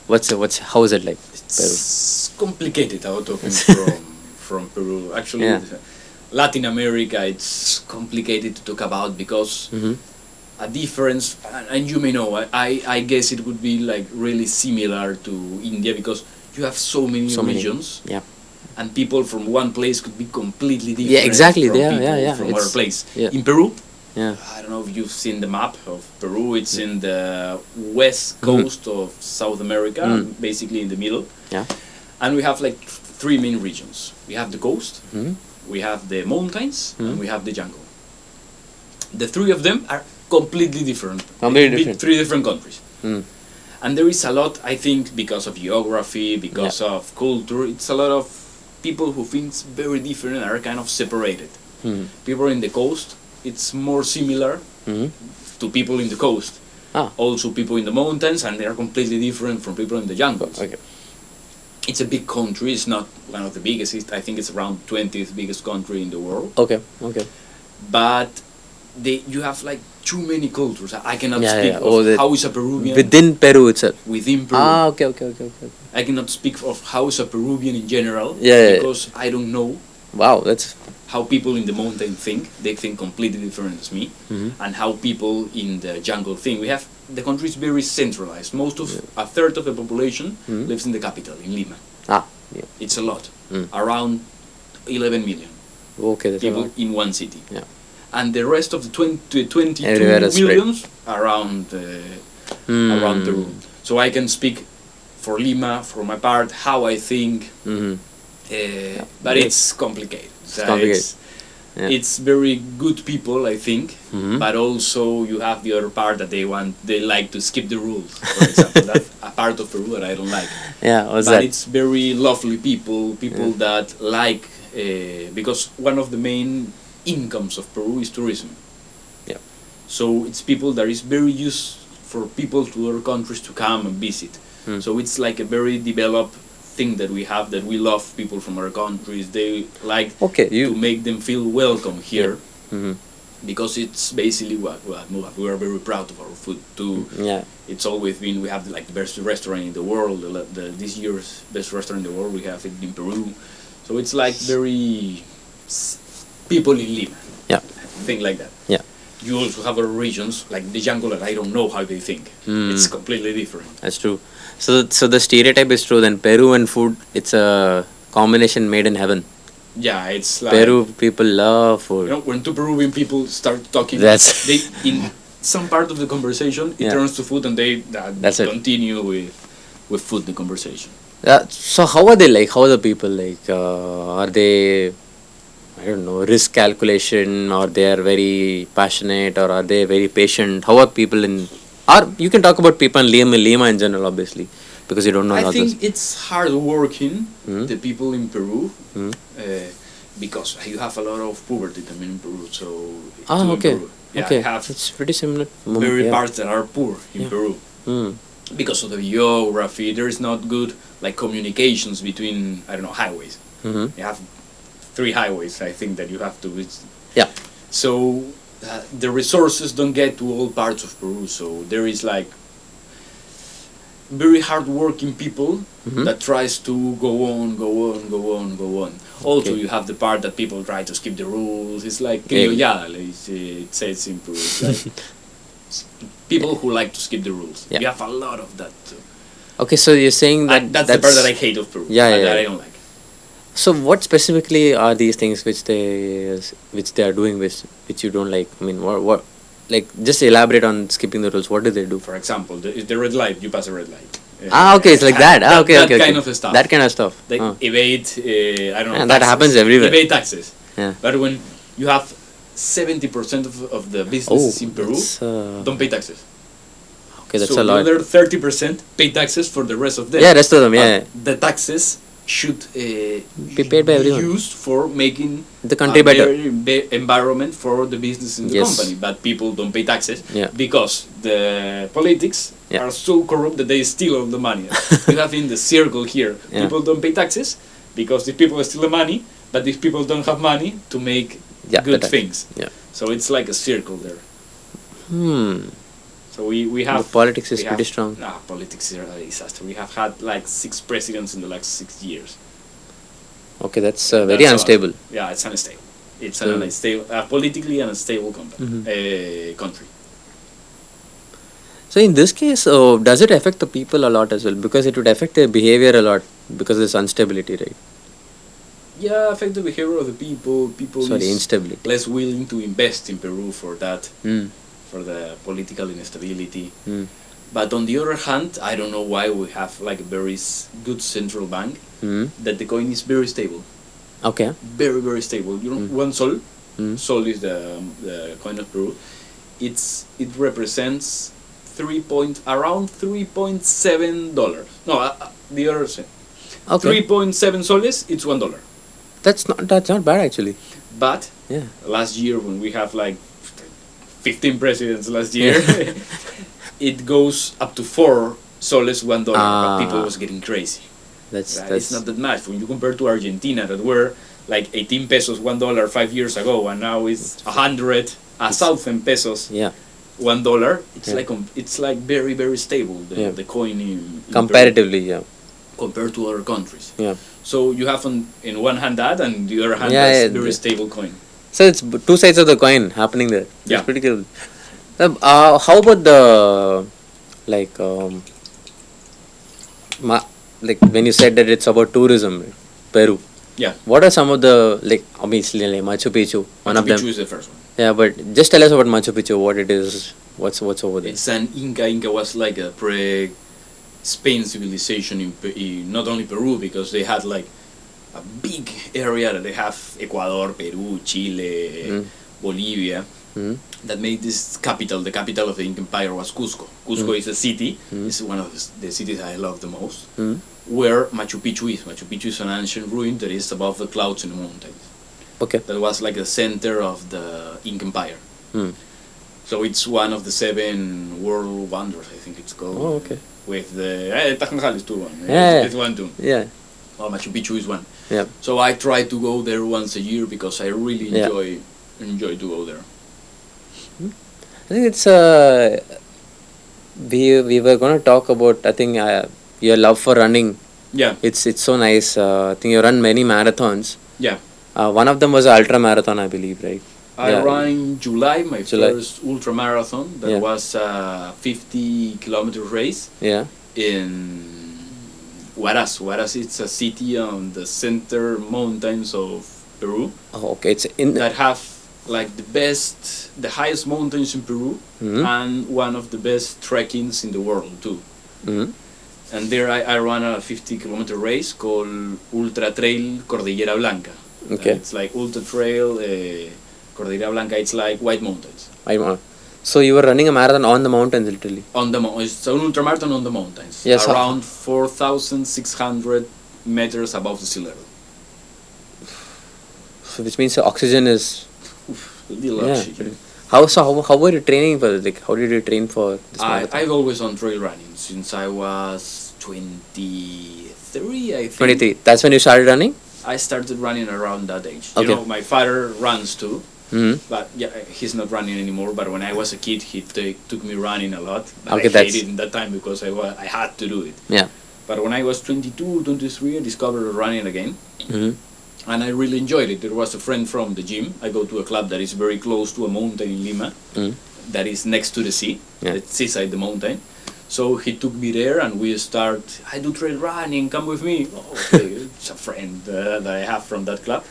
How is it like? Peru. It's complicated how talking from Peru. Actually, Yeah. Latin America, it's complicated to talk about because Mm-hmm. a difference, and you may know, I guess it would be like really similar to India because you have so many regions. Yeah. And people from one place could be completely different. Yeah, exactly. From Yeah, people yeah. from It's- other place. yeah. In Peru, Yeah. I don't know if you've seen the map of Peru. It's in the west coast of South America, basically in the middle. Yeah. And we have like three main regions. We have the coast, Mm-hmm. we have the mountains, and we have the jungle. The three of them are completely different. Completely They could be different. Three different countries. Mm. And there is a lot, I think, because of geography, because of culture, it's a lot of people who think very different and are kind of separated. Mm. People in the coast, it's more similar Mm-hmm. to people in the coast. Ah. Also people in the mountains, and they are completely different from people in the jungles. Okay. It's a big country, it's not one of the biggest, I think it's around 20th biggest country in the world. Okay. Okay. But you have like too many cultures. I cannot Yeah, speak yeah. Oh, of how is a Peruvian Within Peru itself. within Peru. Ah. Okay. I cannot speak of how is a Peruvian in general Yeah. because I don't know Wow. That's. how people in the mountain think. They think completely different as me, Mm-hmm. and how people in the jungle think. The country is very centralized. A third of the population lives in the capital, in Lima. Ah. Yeah. It's a lot, Mm. around 11 million Okay. That's a people lot. in one city. Yeah. And the rest of the 22 Everywhere is spread. millions around around Peru. So I can speak for Lima, for my part, how I think, Mm-hmm. but it's complicated. So complicated. Yeah. It's very good people, I think, Mhm. but also you have the other part that they like to skip the rules. For example, that's a part of Peru that I don't like. Yeah. What's But that? it's very lovely people that like, because one of the main incomes of Peru is tourism. Yeah. So it's people that is very used for people to other countries to come and visit. Mm. So it's like a very developed thing that we have, that we love people from other countries. They like Okay. to make them feel welcome here, Mm-hmm. because it's basically what we are very proud of our food too. Yeah. It's always been, we have like the best restaurant in the world, this year's best restaurant in the world, we have it in Peru. So it's like very people in Lima. Yeah. Thing like that. Yeah. You also have other regions like the jungle that I don't know how they think. Mm. It's completely different. That's true. So the stereotype is true. Then Peru and food, it's a combination made in heaven. Yeah, it's like Peru people love food. You know, when two Peruvian people start talking, That's- they in some part of the conversation it Yeah. turns to food, and they That's it. continue with food the conversation. So how are they like? How are the people like? Are they, I don't know, risk calculation, or they are very passionate, or are they very patient? How are people in? Or you can talk about people in Lima in general, obviously, because you don't know I others. think it's hard working, Hmm? the people in Peru, Hmm? because you have a lot of poverty in Peru. So Ah, too in okay. Peru. Yeah, Okay, I have it's pretty similar. very Yeah. parts that are poor in Yeah. Peru. Hmm. Because of the geography, there is not good like communications between, I don't know, highways. Mm-hmm. You have 3 highways, I think, that you have to. Yeah. So the resources don't get to all parts of Peru. So there is like very hard-working people Mhm. that tries to go on. Also, Okay. you have the part that people try to skip the rules. It's like Yeah. it says in Peru. It's like people who like to skip the rules. Yeah. You have a lot of that too. Okay, so you're saying that That's the part that I hate of Peru. Yeah, that yeah. I don't like. So what specifically are these things which they are doing which you don't like? I mean, what like just elaborate on skipping the rules. What do they do? For example, the red light, you pass a red light. Okay, it's like that. Okay, that okay, kind okay. of stuff. That kind of stuff. They evade, I don't know. And that happens everywhere. Evade taxes. Yeah. But when you have 70% of the businesses in Peru don't pay taxes. Okay, that's so a lot. the other 30% pay taxes for the rest of them. Yeah, rest of them. Yeah. The taxes should Be paid by everyone. used for making The country better. Environment for the business in the Yes. company, but people don't pay taxes Yeah. because the politics Yeah. are so corrupt that they steal all the money. You have in the circle here, Yeah. people don't pay taxes because these people steal the money, but these people don't have money to make good things. Yeah. So it's like a circle there. Hmm. So we have The politics is we pretty have- strong. Politics is a disaster. We have had like 6 presidents in the last 6 years. Okay, that's very That's a lot. unstable. Yeah, it's unstable. It's So- an unstable, politically unstable Mhm. country. So in this case, does it affect the people a lot as well? Because it would affect their behavior a lot because of this instability, right? Yeah, affect the behavior of the people. People Sorry, is instability. less willing to invest in Peru for that, Mm. for the political instability. Mm. But on the other hand, I don't know why we have like a very good central bank Mm. that the coin is very stable, Okay. very very stable. You know, one sol. Mm. Sol is the coin of Peru. It represents around $3.7. No, the other side. Okay. 3.7 soles. It's $1. That's not bad actually. But Yeah. last year when we have like 15 presidents last year, it goes up to 4 soles, $1. But people was getting crazy. That's It's not that much when you compare to Argentina that were like 18 pesos, $1 5 years ago, and now it's 1,000 pesos. Yeah. $1. It's Yeah. it's like very very stable Yeah. the coin in Comparatively, yeah. Peru compared to other countries. Yeah. So you have in one hand that, and the other hand Yeah, that's yeah, very the- stable coin. So it's two sides of the coin happening there. That's Yeah. pretty cool. How about the like like when you said that it's about tourism, right? Peru. Yeah. What are some of the like obviously like Machu Picchu, one of Machu Picchu them. is the first one. Yeah, but just tell us about Machu Picchu. What it is. What's over there. It's an Inca. Inca was like a pre-Spain civilization in not only Peru, because they had like a big area that they have Ecuador, Peru, Chile, Mm. Bolivia, Mm. that made this capital. The capital of the Inca Empire was Cusco. Cusco is a city. It's one of the cities I love the most. Mm. Where Machu Picchu is. Machu Picchu is an ancient ruin that is above the clouds in the mountains. Okay. That was like the center of the Inca Empire. Mm. So it's one of the 7 world wonders, I think it's called. Oh, okay. With the Taj Mahal is one. Yeah. It's one too. Yeah. Well, Machu Picchu is one. Yeah. So I try to go there once a year because I really Yeah. enjoy to go there. I think it's we were gonna talk about your love for running. Yeah, It's so nice. I think you run many marathons. yeah. One of them was an ultra marathon, I believe, right? I Yeah. ran in July my July. first ultra marathon. That Yeah. was a 50-kilometer race Yeah. in Huaraz. Huaraz is a city on the center mountains of Peru Oh, okay. It's in. that have like the highest mountains in Peru, Mhm. and one of the best trekkings in the world too. Mhm. And there I ran a 50-kilometer race called Ultra Trail Cordillera Blanca. Okay. It's like Ultra Trail Cordillera Blanca. It's like White Mountains. So you were running a marathon on the mountains, literally. It's an ultramarathon on the mountains. Yes, around 4,600 meters above the sea level. So which means the oxygen is. Little Yeah. oxygen. How were you training for this? Like, how did you train for this marathon? I've always done trail running since I was 23, I think. 23. That's when you started running. I started running around that age. Okay. You know, my father runs too, Hmm. but yeah, he's not running anymore. But when I was a kid, he took me running a lot. But Okay, I that's- hated it in that time because I had to do it. Yeah. But when I was 22, 23, I discovered running again. Hmm. And I really enjoyed it. There was a friend from the gym. I go to a club that is very close to a mountain in Lima, Mm. that is next to the sea. Yeah. It's seaside the mountain. So he took me there, and we start. I do trail running. Come with me. Oh, okay. it's a friend that I have from that club,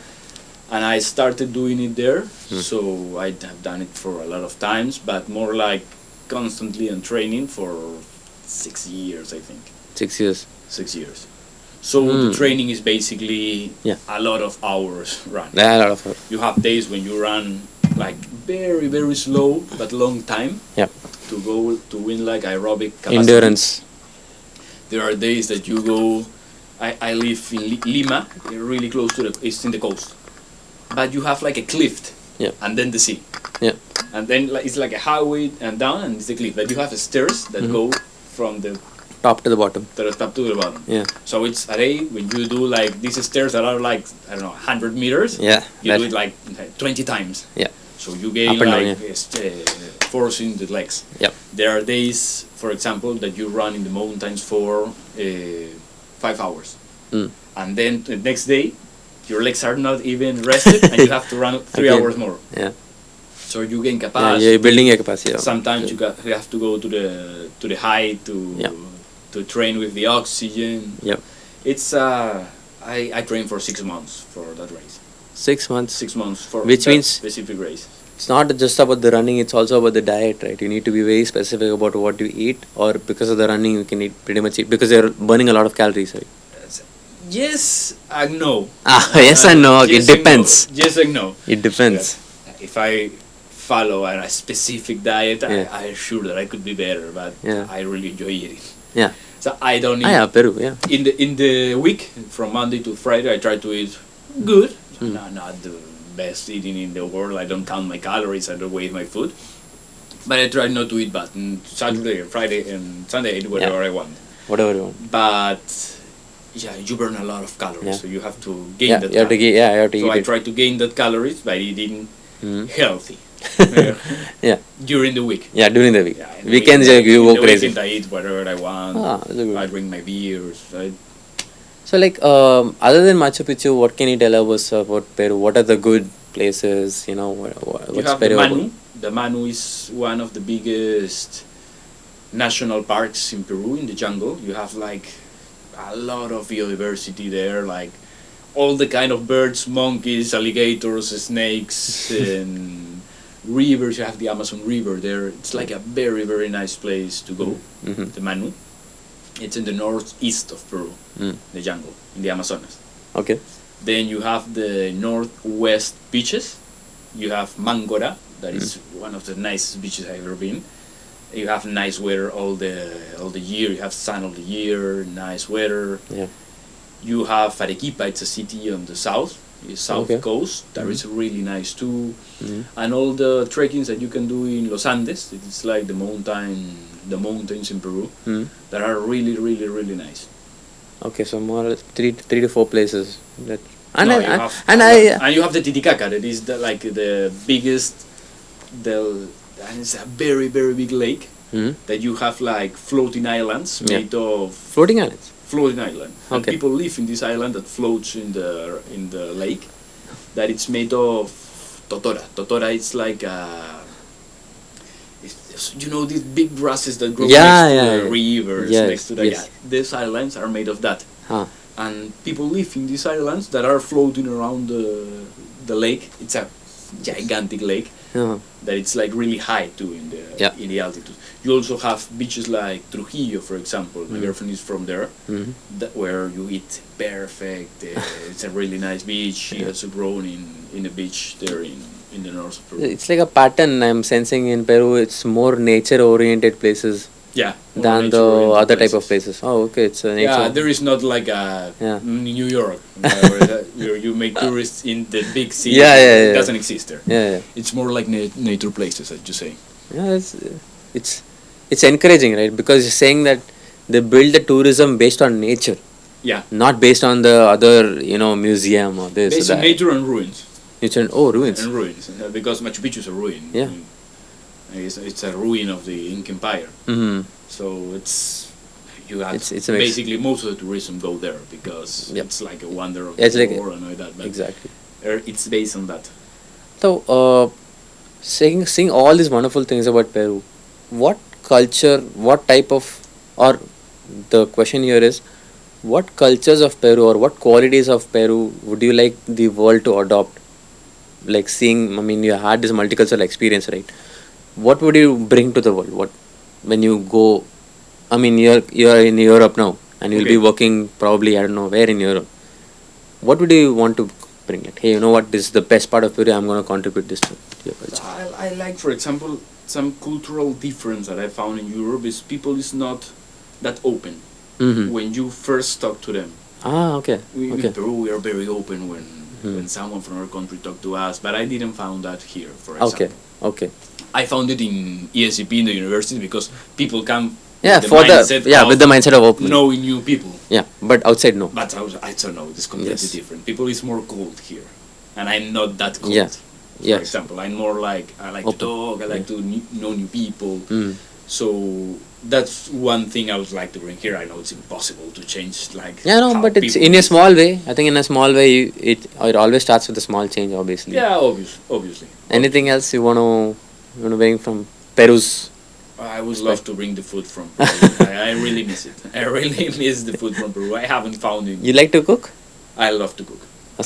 and I started doing it there. So I have done it for a lot of times, but more like constantly and training for 6 years, I think. 6 years. 6 years. So the training is basically a lot of hours running. Yeah, a lot of. You have days when you run like very very slow but long time. Yeah. To go to win like aerobic capacity. Endurance. There are days that you go. I live in Lima, really close to it's in the coast, but you have like a cliff, and then the sea, and then it's like a highway and down, and it's the cliff. But you have stairs that go from the top to the bottom. Top to the bottom. Yeah. So it's a day when you do like these stairs that are like, I don't know, 100 meters. Yeah. You do it like 20 times. Yeah. So you gain like force in the legs. Yep. There are days, for example, that you run in the mountains for 5 hours. And then the next day, your legs are not even rested and you have to run 3 hours more. Yeah. So you gain capacity. Yeah, you're building your capacity. Sometimes you have to go to the height to train with the oxygen. Yep. It's I trained for 6 months for that race. 6 months. 6 months for Which that means specific race. It's not just about the running; it's also about the diet, right? You need to be very specific about what you eat, or because of the running, you can pretty much eat because you're burning a lot of calories, right? Yes and no. Yes and no. Yes It depends. And no. Yes and no. It depends. Yeah. If I follow a specific diet, I assure that I could be better, but I really enjoy eating. Yeah. So I don't eat. Peru. Yeah. In the week from Monday to Friday, I try to eat good. No, not the best eating in the world. I don't count my calories. I don't weigh my food. But I try not to eat bad. And Saturday, Friday, and Sunday, I eat whatever I want. Whatever you want. But you burn a lot of calories, so you have to gain that. You have to eat. So I try to gain that calories by eating healthy. During the week. Yeah, during the week. Yeah, Weekends you go crazy. Weekend I eat whatever I want. I drink my beers. So other than Machu Picchu, what can you tell us about Peru? What are the good places? You know, what's have Peru? The Manu. The Manu is one of the biggest national parks in Peru, in the jungle. You have like a lot of biodiversity there, like all the kind of birds, monkeys, alligators, snakes, and rivers. You have the Amazon River there. It's like a very, very nice place to go, the Manu. It's in the northeast of Peru, the jungle, in the Amazonas. Okay. Then you have the northwest beaches. You have Mangora, that is one of the nicest beaches I've ever been. You have nice weather all the year. You have sun all the year, nice weather. Yeah. You have Arequipa. It's a city on the south coast. That is really nice too. And all the trekkings that you can do in Los Andes. It's like the mountains in Peru that are really, really, really nice. Okay, so more or less 3 to 4 places. And you have the Titicaca. That is the biggest. And it's a very, very big lake that you have like floating islands made of floating islands. Floating island. And people live in this island that floats in the lake. That it's made of totora. Totora is like these big grasses that grow next to the rivers, next to the these islands are made of that. And people live in these islands that are floating around the lake. It's a gigantic lake. That it's like really high too in the altitude. You also have beaches like Trujillo, for example. My girlfriend is from there, where you eat perfect. It's a really nice beach. She has grown in a beach there in the north of Peru. It's like a pattern I'm sensing in Peru. It's more nature-oriented places. Than the other type of places. Oh, okay. It's a nature. Yeah, there is not like a New York where you make tourists in the big city. It doesn't exist there. It's more like nature places, as you say. Yeah, it's encouraging, right? Because you're saying that they build the tourism based on nature. Yeah. Not based on the other, museum or this. Based on nature and ruins. Nature ruins. And ruins, because Machu Picchu is a ruin. Yeah. It's a ruin of the Inca Empire. So it's basically most of the tourism go there because it's like a wonder of the world and all that. But exactly. It's based on that. So, seeing all these wonderful things about Peru, what culture, what type of, or the question here is, what cultures of Peru or what qualities of Peru would you like the world to adopt? Like seeing, I mean, you had this multicultural experience, right? What would you bring to the world? What when you go? I mean, you're in Europe now, and you'll be Okay. working probably I don't know where in Europe. What would you want to bring? Like, hey, you know what? This is the best part of Peru. I'm going to contribute this to your culture. I like, for example, some cultural difference that I found in Europe is people is not that open Mm-hmm. when you first talk to them. Ah, okay. We, Okay. In Peru, we are very open when Hmm. when someone from our country talk to us, but I didn't found that here, for Okay. example. Okay. I found it in ESCP in the university because people come Yeah, with the for mindset the with the mindset of open. knowing new people. Yeah, but outside no. But I don't know, it's completely Yes. different. People is more cold here, and I'm not that cold. Yeah. For Yes. example, I'm more like I like Open. to talk, I like to know new people. Mm. So that's one thing I would like to bring here. I know it's impossible to change like Yeah, no, how but it's people in a is. small way. I think in a small way, it always starts with a small change, obviously. Yeah, obviously. Anything else you want to bring from Peru's? I would love to bring the food from Peru. I really miss it. I really miss the food from Peru. I haven't found it. You like to cook? I love to cook.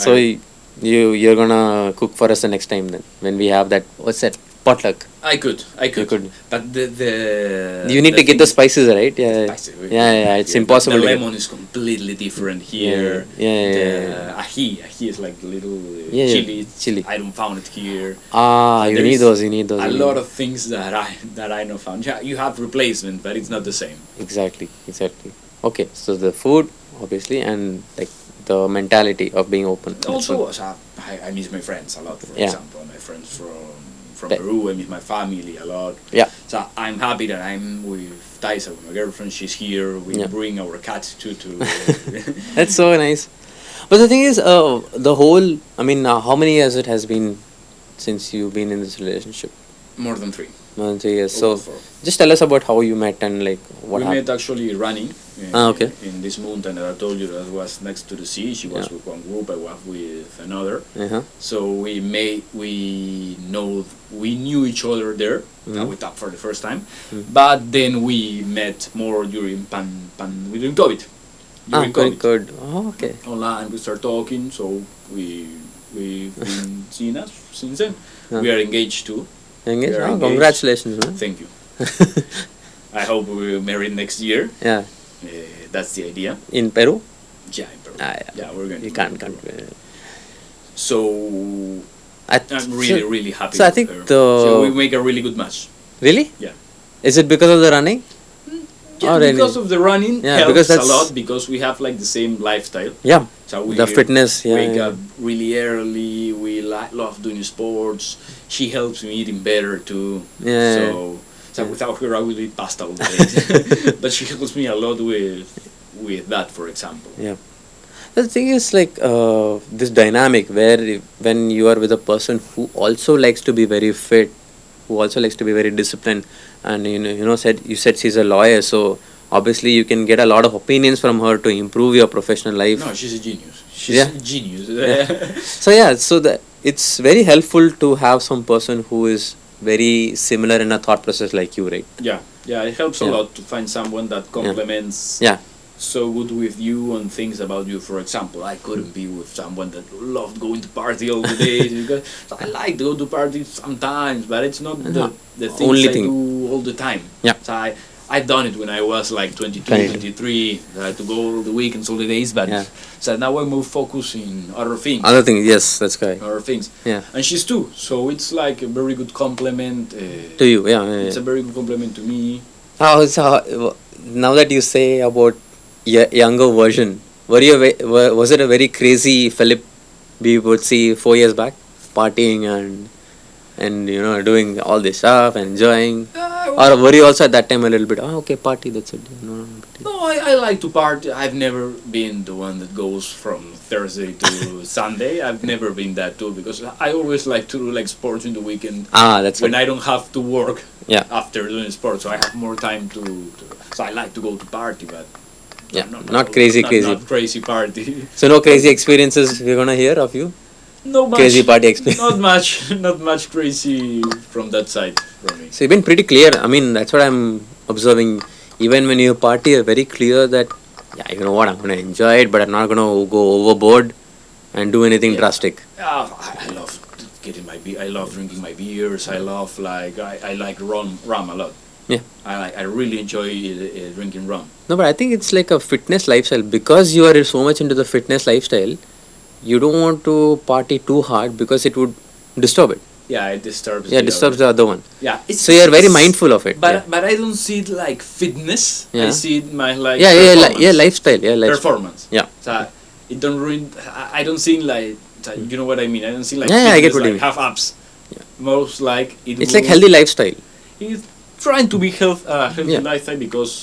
So I, you're gonna cook for us the next time then when we have that what's that potluck? I could. You could. But the You need to get thing the is- spices right. Yeah. spicy. Yeah. It's Yeah, impossible. The to get. lemon is completely different here. Yeah. The ají is like little Yeah, yeah, chili. chili. I don't found it here. Ah, you There need is those. You need those. A you lot need- of things that I not found. Yeah, you have replacement, but it's not the same. Exactly. Okay, so the food obviously and like the mentality of being open. Also, I miss my friends a lot. For Yeah. example, my friends from Pe- Peru. I miss my family a lot. Yeah. So I'm happy that I'm with Taisa, with my girlfriend. She's here. We Yeah. bring our cat to. That's so nice. But the thing is, the whole. I mean, how many years it has been since you've been in this relationship? More than 3. More than 3 years. So Over 4. just tell us about how you met and like what We happened. met actually running Okay. in this mountain that I told you that was next to the sea. She was Yeah. with one group, I was with another. Uh-huh. So we knew each other there. Mhm. We talked for the first time, Mhm. but then we met more during during COVID. Ah, During very good. Oh, okay. Online, we start talking. So we've been seeing us since then. Yeah. We are engaged too. Engaged? We are Oh, engaged. congratulations, man. Thank you. I hope we will marry next year. Yeah. That's the idea. In Peru? Yeah, in Peru. Ah, yeah. Yeah, we're going You to can't. Peru. can't. So I'm really happy. So I with think her. the- So we make a really good match. Really? Yeah. Is it because of the running? Yeah, Oh, really? because of the running Yeah, helps because a that's- lot because we have like the same lifestyle. Yeah. So we The fitness, yeah, wake yeah. up really early. We love doing sports. She helps me eating better too. Yeah. So without her, I would eat pasta all day. But she helps me a lot with that, for example. Yeah. The thing is like this dynamic where when you are with a person who also likes to be very fit, who also likes to be very disciplined, and you said she's a lawyer, so obviously you can get a lot of opinions from her to improve your professional life. No, she's a genius. She's Yeah. a genius. So that it's very helpful to have some person who is very similar in a thought process like you, right? Yeah, it helps a Yeah. lot to find someone that complements Yeah. so good with you on things about you. For example, I couldn't be with someone that loved going to party all the day because I like to go to parties sometimes, but it's not the things Only I thing. do all the time. Yeah. So I've done it when I was like 22, 22. 23. I had to go all the weekends, all the days, but Yeah. so now I'm more focused in other things. Other thing, yes, that's correct. Other things. Yeah. And she's too. So it's like a very good compliment. To you, yeah. It's a very good compliment to me. Now that you say about younger version, was it a very crazy Philip we would see 4 years back, partying and doing all this stuff and enjoying, or were you also at that time a little bit okay, party, that's it, no, No, I like to party. I've never been the one that goes from Thursday to Sunday. I've never been that too because I always like to do like sports in the weekend that's when right. I don't have to work Yeah. after doing sports. So I have more time to so I like to go to party, but Yeah, not crazy. Not crazy party. So no crazy experiences we're gonna hear of you. No much. Crazy party experience. Not much crazy from that side for me. So you've been pretty clear. I mean, that's what I'm observing. Even when you party, you're very clear that yeah, you know what, I'm gonna enjoy it, but I'm not gonna go overboard and do anything Yeah. drastic. I love getting my beer. I love drinking my beers. I love I like rum a lot. Yeah. I really enjoy drinking rum. No, but I think it's like a fitness lifestyle, because you are so much into the fitness lifestyle. You don't want to party too hard because it would disturb it. Yeah, it disturbs. Yeah, disturbs the other one. Yeah, So you're very mindful of it. But Yeah. but I don't see it like fitness. I Yeah. see it my like Yeah, performance. lifestyle. Yeah, lifestyle. Performance. Yeah. So it don't ruin. I don't see like you know what I mean. I don't see like Yeah, I get fitness, what you like mean. have abs. Yeah. Most like it. It's like will- healthy lifestyle. It's trying to be healthy Yeah. lifestyle because.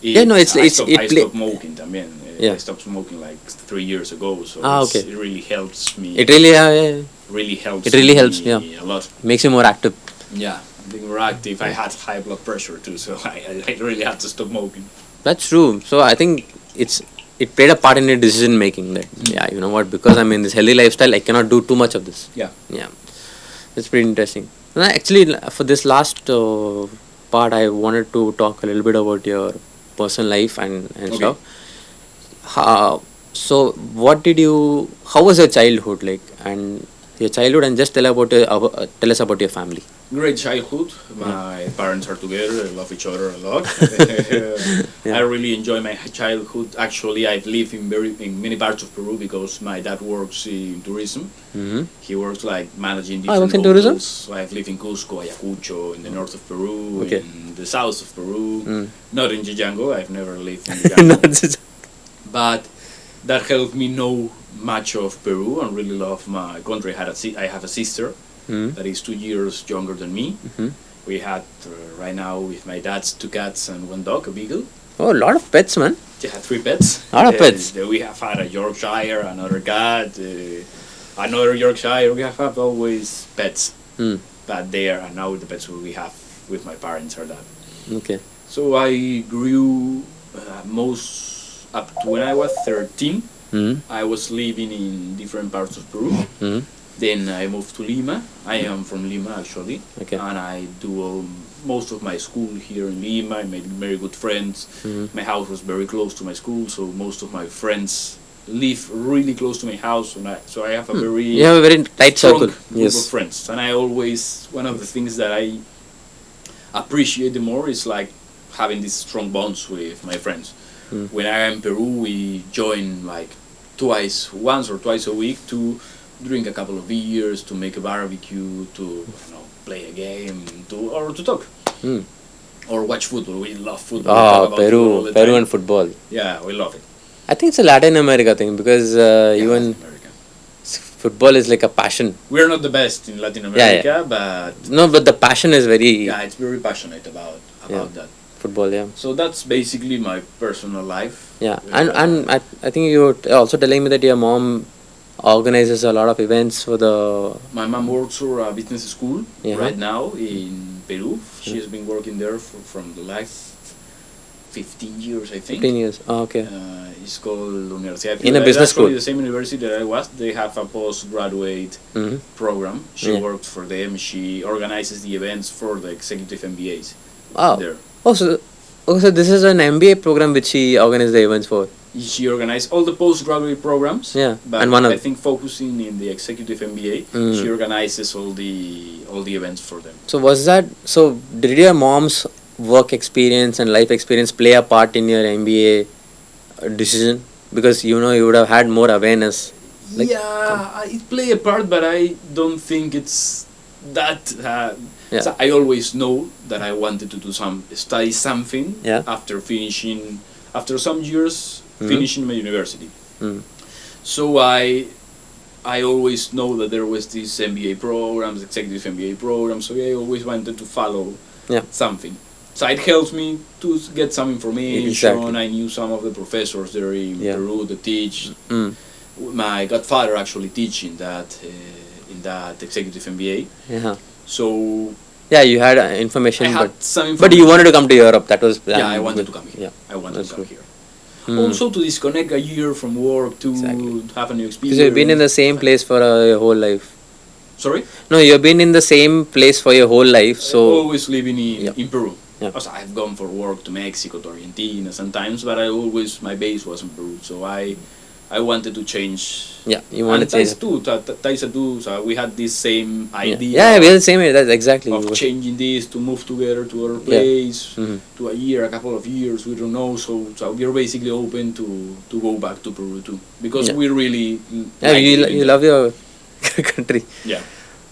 Yeah, no, it's- I it's- stopped, it I play- stopped smoking también. Yeah. I stopped smoking like 3 years ago, so Okay. it really helps me. It really, yeah, really helps. It really me helps, yeah. a lot. makes you more active. Yeah, being more active. I had high blood pressure too, so I really had to stop smoking. That's true. So I think it played a part in your decision making. That yeah, you know what? Because I'm in this healthy lifestyle, I cannot do too much of this. Yeah. Yeah, it's pretty interesting. And actually, for this last part, I wanted to talk a little bit about your personal life and Okay. stuff. So what did you? How was your childhood like? And your childhood, and just tell us about your family. Great childhood. My parents are together. They love each other a lot. Yeah. I really enjoy my childhood. Actually, I've lived in many parts of Peru because my dad works in tourism. Mm-hmm. He works like managing Oh, he different works in tourism? hotels. So I've lived in Cusco, Ayacucho, in the north of Peru, Okay. in the south of Peru. Mm. Not in Django. I've never lived in Django. But that helped me know much of Peru and really love my country. I have a sister Mm. that is 2 years younger than me. Mhm. We had right now with my dad's 2 cats and 1 dog, a beagle. Oh, a lot of pets, man. They had 3 pets. Lot of pets. We have had a Yorkshire, another cat, another Yorkshire. We have had always pets, Mm. but they are now the pets we have with my parents are that. Okay. So I grew most up to when I was 13. Mm. I was living in different parts of Peru. Mm. Then I moved to Lima. I am from Lima actually, Okay. and I do most of my school here in Lima. I made very good friends. Mhm. My house was very close to my school, so most of my friends live really close to my house, and I have a very You have a very tight strong circle. group of Yes. friends. And I always one of the things that I appreciate the more is like having these strong bonds with my friends. Mm. When I am in Peru, we join like once or twice a week to drink a couple of beers, to make a barbecue, to play a game, or to talk, Mm. or watch football. We love football. We talk Oh, about football all the Peru time. and football. Yeah, we love it. I think it's a Latin America thing, because Yeah, even Latin America. football is like a passion. We're not the best in Latin Yeah, America, but No, but the passion is very yeah, it's very passionate about that. football. Yeah. So that's basically my personal life. Yeah, and I think you were also telling me that your mom organizes a lot of events for the. My mom works for a business school Yeah. right now in Peru. She has been working there from the last 15 years, I think. 15 years. Oh, okay. It's called Universidad In a It's business actually school. the same university that I was. They have a postgraduate Mm-hmm. program. She Yeah. works for them. She organizes the events for the executive MBAs Wow. there. Oh, so this is an MBA program which she organized the events for. She organized all the postgraduate programs. Yeah, But and one of I think focusing in the executive MBA, Mm. she organizes all the events for them. So did your mom's work experience and life experience play a part in your MBA decision? Because you would have had more awareness. Like, yeah, it play a part, but I don't think it's that. Yeah. So I always know that I wanted to study something Yeah. after some years Mhm. finishing my university. Mm. So I always know that there was these MBA programs, executive MBA programs. So I always wanted to follow Yeah. something. So it helps me to get some information. Exactly. I knew some of the professors there in Yeah. Peru that teach. Mm. My godfather actually teach in that executive MBA. Yeah. So Yeah, you had information, I had some information. but you wanted to come to Europe. That was Yeah, I wanted to come here. Yeah. I wanted That's to come good. here. Mm. Also to disconnect a year from work to Exactly. have a new experience. Because you've been in the same place for your whole life. Sorry? No, you've been in the same place for your whole life. So Always living Yeah. in Peru. Yeah. Also, I've gone for work to Mexico, to Argentina sometimes, but my base was in Peru. So I wanted to change. Yeah, you want to And Thais change. too, Thais too. So we had this same Yeah, idea. yeah, we are the same age. That's exactly. Of changing this to move together to other Yeah. place, Mhm. to a year, a couple of years, we don't know. So we're basically open to go back to Peru too, because Yeah. we really Yeah, like you, living you there. love your country. Yeah.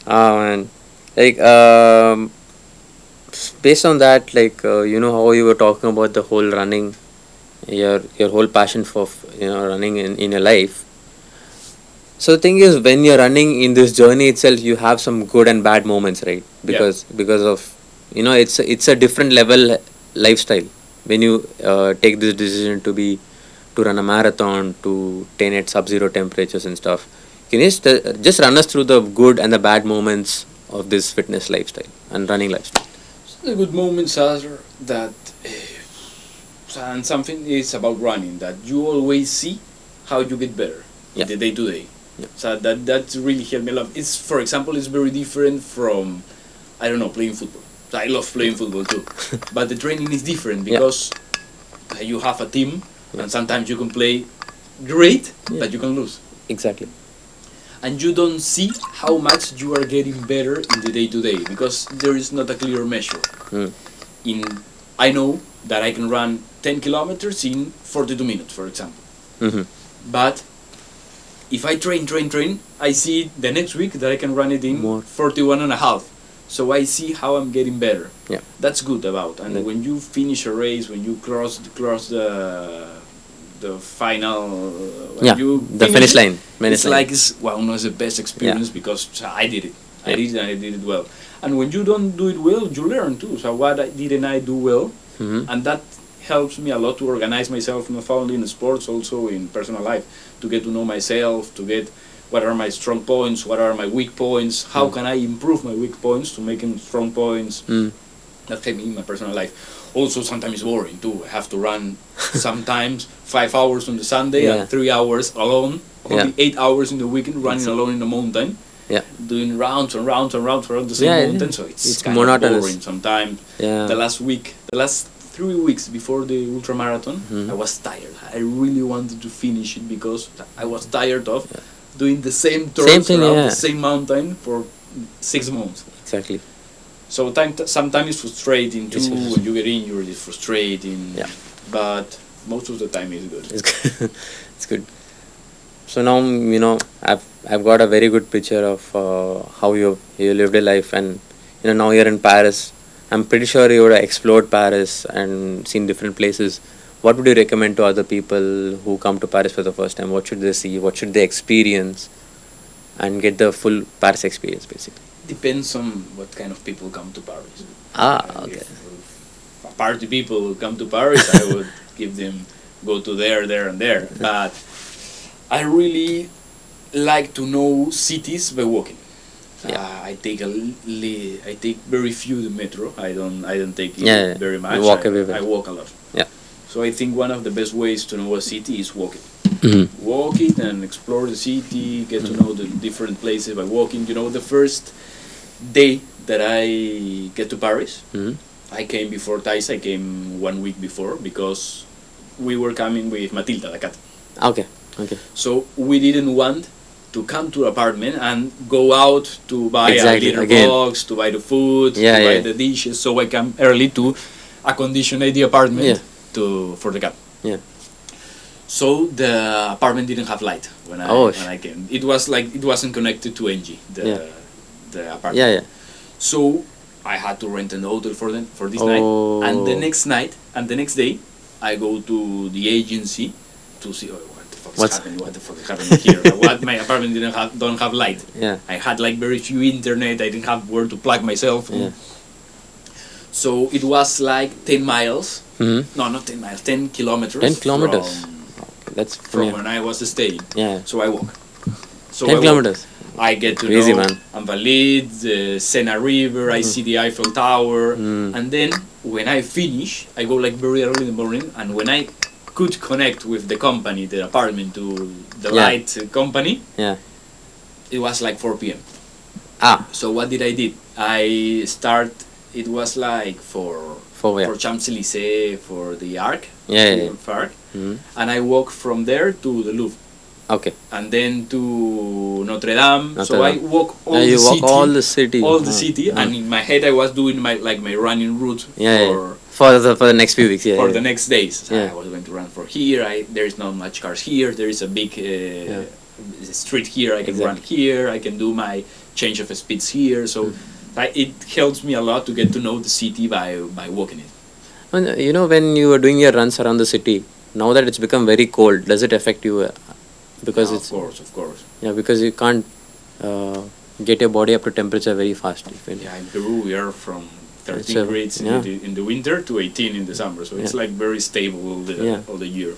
Man. Like, based on that, like, you know how you were talking about the whole running, your whole passion for running in your life. So the thing is, when you're running in this journey itself, you have some good and bad moments, right? Yeah. Because of it's a different level lifestyle when you take this decision to run a marathon, to train at sub-zero temperatures and stuff. Can you just run us through the good and the bad moments of this fitness lifestyle and running lifestyle? So the good moments are that, and something is about running, that you always see how you get better Yeah. in the day to day. Yeah. So that really helped me a lot. It's, for example, it's very different from, I don't know, playing football. So I love playing football too, but the training is different because you have a team, and sometimes you can play great, but you can lose. Exactly. And you don't see how much you are getting better in the day to day because there is not a clear measure. I know that I can run 10 kilometers in 42 minutes, for example. Mm-hmm. But if I train, I see the next week that I can run it in More. 41 and a half. So I see how I'm getting better. Yeah. That's good about. And when you finish a race, when you cross the final, when you the finish it, line. it's like one of the best experience because I did it. I did it and I did it well. And when you don't do it well, you learn too. So what didn't I do well? Mm-hmm. And that helps me a lot to organize myself, not only in sports, also in personal life, to get to know myself, to get what are my strong points, what are my weak points, how can I improve my weak points to make them strong points. That helped me in my personal life. Also, sometimes it's boring too. I have to run sometimes 5 hours on the Sunday and 3 hours alone, only 8 hours in the weekend running alone in the mountain. Yeah. Doing rounds and rounds and rounds around the same mountain, so it's kind monotonous. of boring sometimes. Yeah. The last 3 weeks before the ultramarathon, I was tired. I really wanted to finish it because I was tired of doing the same turns around the same mountain for 6 months. Exactly. So sometimes it's frustrating too. When you get injured, it's frustrating. Yeah. But most of the time it's good. It's good. It's good. So now I've got a very good picture of how you lived a life, and now you're in Paris. I'm pretty sure you would have explored Paris and seen different places. What would you recommend to other people who come to Paris for the first time? What should they see? What should they experience? And get the full Paris experience, basically. Depends on what kind of people come to Paris. Okay. If party people come to Paris, I would give them go to there, and there. But I really like to know cities by walking. I take very few the metro. I don't take it very much. You walk everywhere. I walk a lot. Yeah. So I think one of the best ways to know a city is walking. Mm-hmm. Walk it and explore the city. Get to know the different places by walking. The first day that I get to Paris, I came before Thais. I came 1 week before because we were coming with Matilda, the cat. Okay. So we didn't want to come to the apartment and go out to buy a litter box, to buy the food, to buy the dishes. So I come early to condition the apartment for the cat. Yeah. So the apartment didn't have light when I came. It wasn't connected to NG, the apartment. Yeah. So I had to rent an hotel for this night, and the next day I go to the agency to see what's happening. What the fuck is happening here? My apartment don't have light. Yeah. I had very few internet. I didn't have where to plug myself. Yeah. So it was 10 miles. Mm-hmm. No, not 10 miles. 10 kilometers. 10 kilometers. That's from when I was staying. Yeah. So I walk. 10 kilometers. I get to Crazy, know man. Invalides, the Sena River. I see the Eiffel Tower, and then when I finish, I go very early in the morning, and when I could connect with the company, the apartment, to the light company, it was 4 p.m. Ah. So what did I did? It was 4 for Champs-Élysées, for the Arc, Yeah. Arc, Mhm. and I walk from there to the Louvre, Okay. and then to Notre Dame. So Notre I Dame. walk all Yeah, the you walk city, all the city. all the city, Uh. and in my head I was doing my running route Yeah. for For the next few weeks. Yeah. for yeah. the next days. So Yeah. I was going to run for here. There is not much cars here. There is a big street here. I can run here. I can do my change of speeds here. So it helps me a lot to get to know the city by walking it. And, you know, when you are doing your runs around the city, now that it's become very cold, does it affect you? Because Yeah, it's of course. yeah, because you can't get your body up to temperature very fast. Yeah, in Peru we are from 13 It's a- grades yeah. in the winter to 18 in the summer. So it's Yeah. like very stable Yeah. all the year.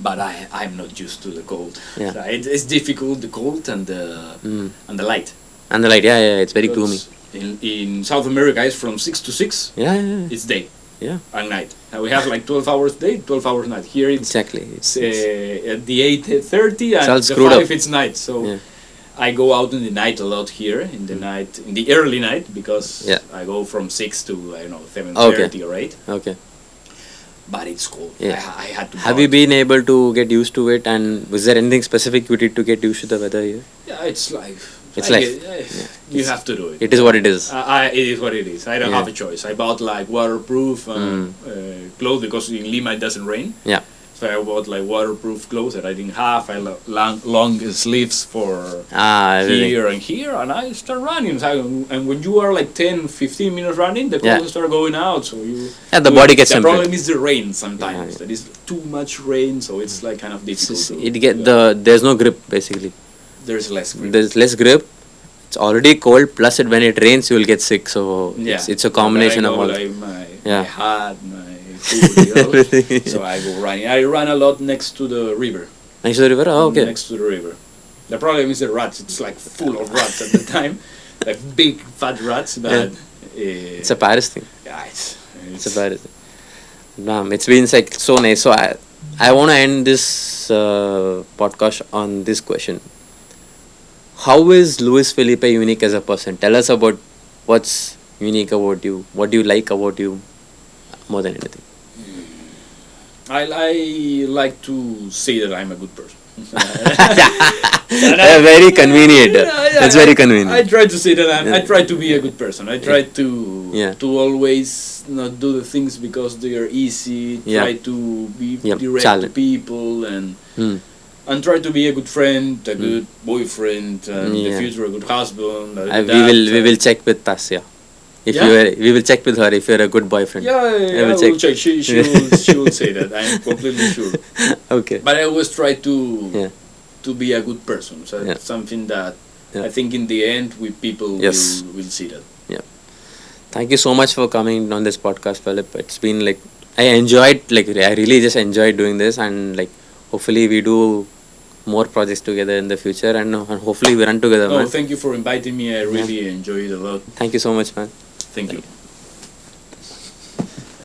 But I'm not used to the cold. Yeah. So it's difficult, the cold and the light. And the light, yeah, it's very gloomy. Because in South America it's from 6 to 6. Yeah. It's day Yeah. and night. And we have like 12 hours day, 12 hours night. Here it's Exactly. it's, at the 8:30 It's all and the screwed 5 up. it's night. So Yeah. I go out in the night a lot here in the night, in the early night, because Yeah. I go from 6 to 7:30 or 8. Okay. But it's cold. Yeah. I had to. Have you been able to get used to it? And was there anything specific you did to get used to the weather here? Yeah, it's life. It's life. You have to do it. It is what it is. It is what it is. I don't Yeah. have a choice. I bought like waterproof clothes because in Lima it doesn't rain. Yeah. So I bought like waterproof clothes that I didn't have. I long sleeves for Everything. here and here, and I start running. So and when you are like 10, 15 minutes running, the clothes start going out. So Yeah, the body gets The temperate. problem is the rain sometimes. Yeah. There is too much rain, so it's like kind of difficult. There's no grip basically. There's less grip. There's less grip. It's already cold. Plus, when it rains, you will get sick. So it's a combination of all. Like my Yeah. hat, my food, Everything. So I go running. I run a lot next to the river. Next to the river. Oh, okay. Next to the river. The problem is the rats. It's like full of rats at the time, like big fat rats. But It's a Paris thing. yeah, It's a Paris thing. It's been like so nice. So I want to end this podcast on this question. How is Luis Felipe unique as a person? Tell us about what's unique about you. What do you like about you more than anything? I like to say that I'm a good person. Very convenient. That's very convenient. I try to say that I try to be a good person. I try to always not do the things because they are easy. Try to be direct to people and try to be a good friend, a good boyfriend, and in the future a good husband. We will check with Tasya. We will check with her if you're a good boyfriend. I will check. She will say that. I'm completely sure. Okay. But I always try to be a good person. So it's something that I think in the end people will see that. Yeah. Thank you so much for coming on this podcast, Philip. It's been I really just enjoyed doing this, and hopefully we do more projects together in the future, and hopefully we run together. Thank you for inviting me. I really enjoyed it a lot. Thank you so much, man. Thank you.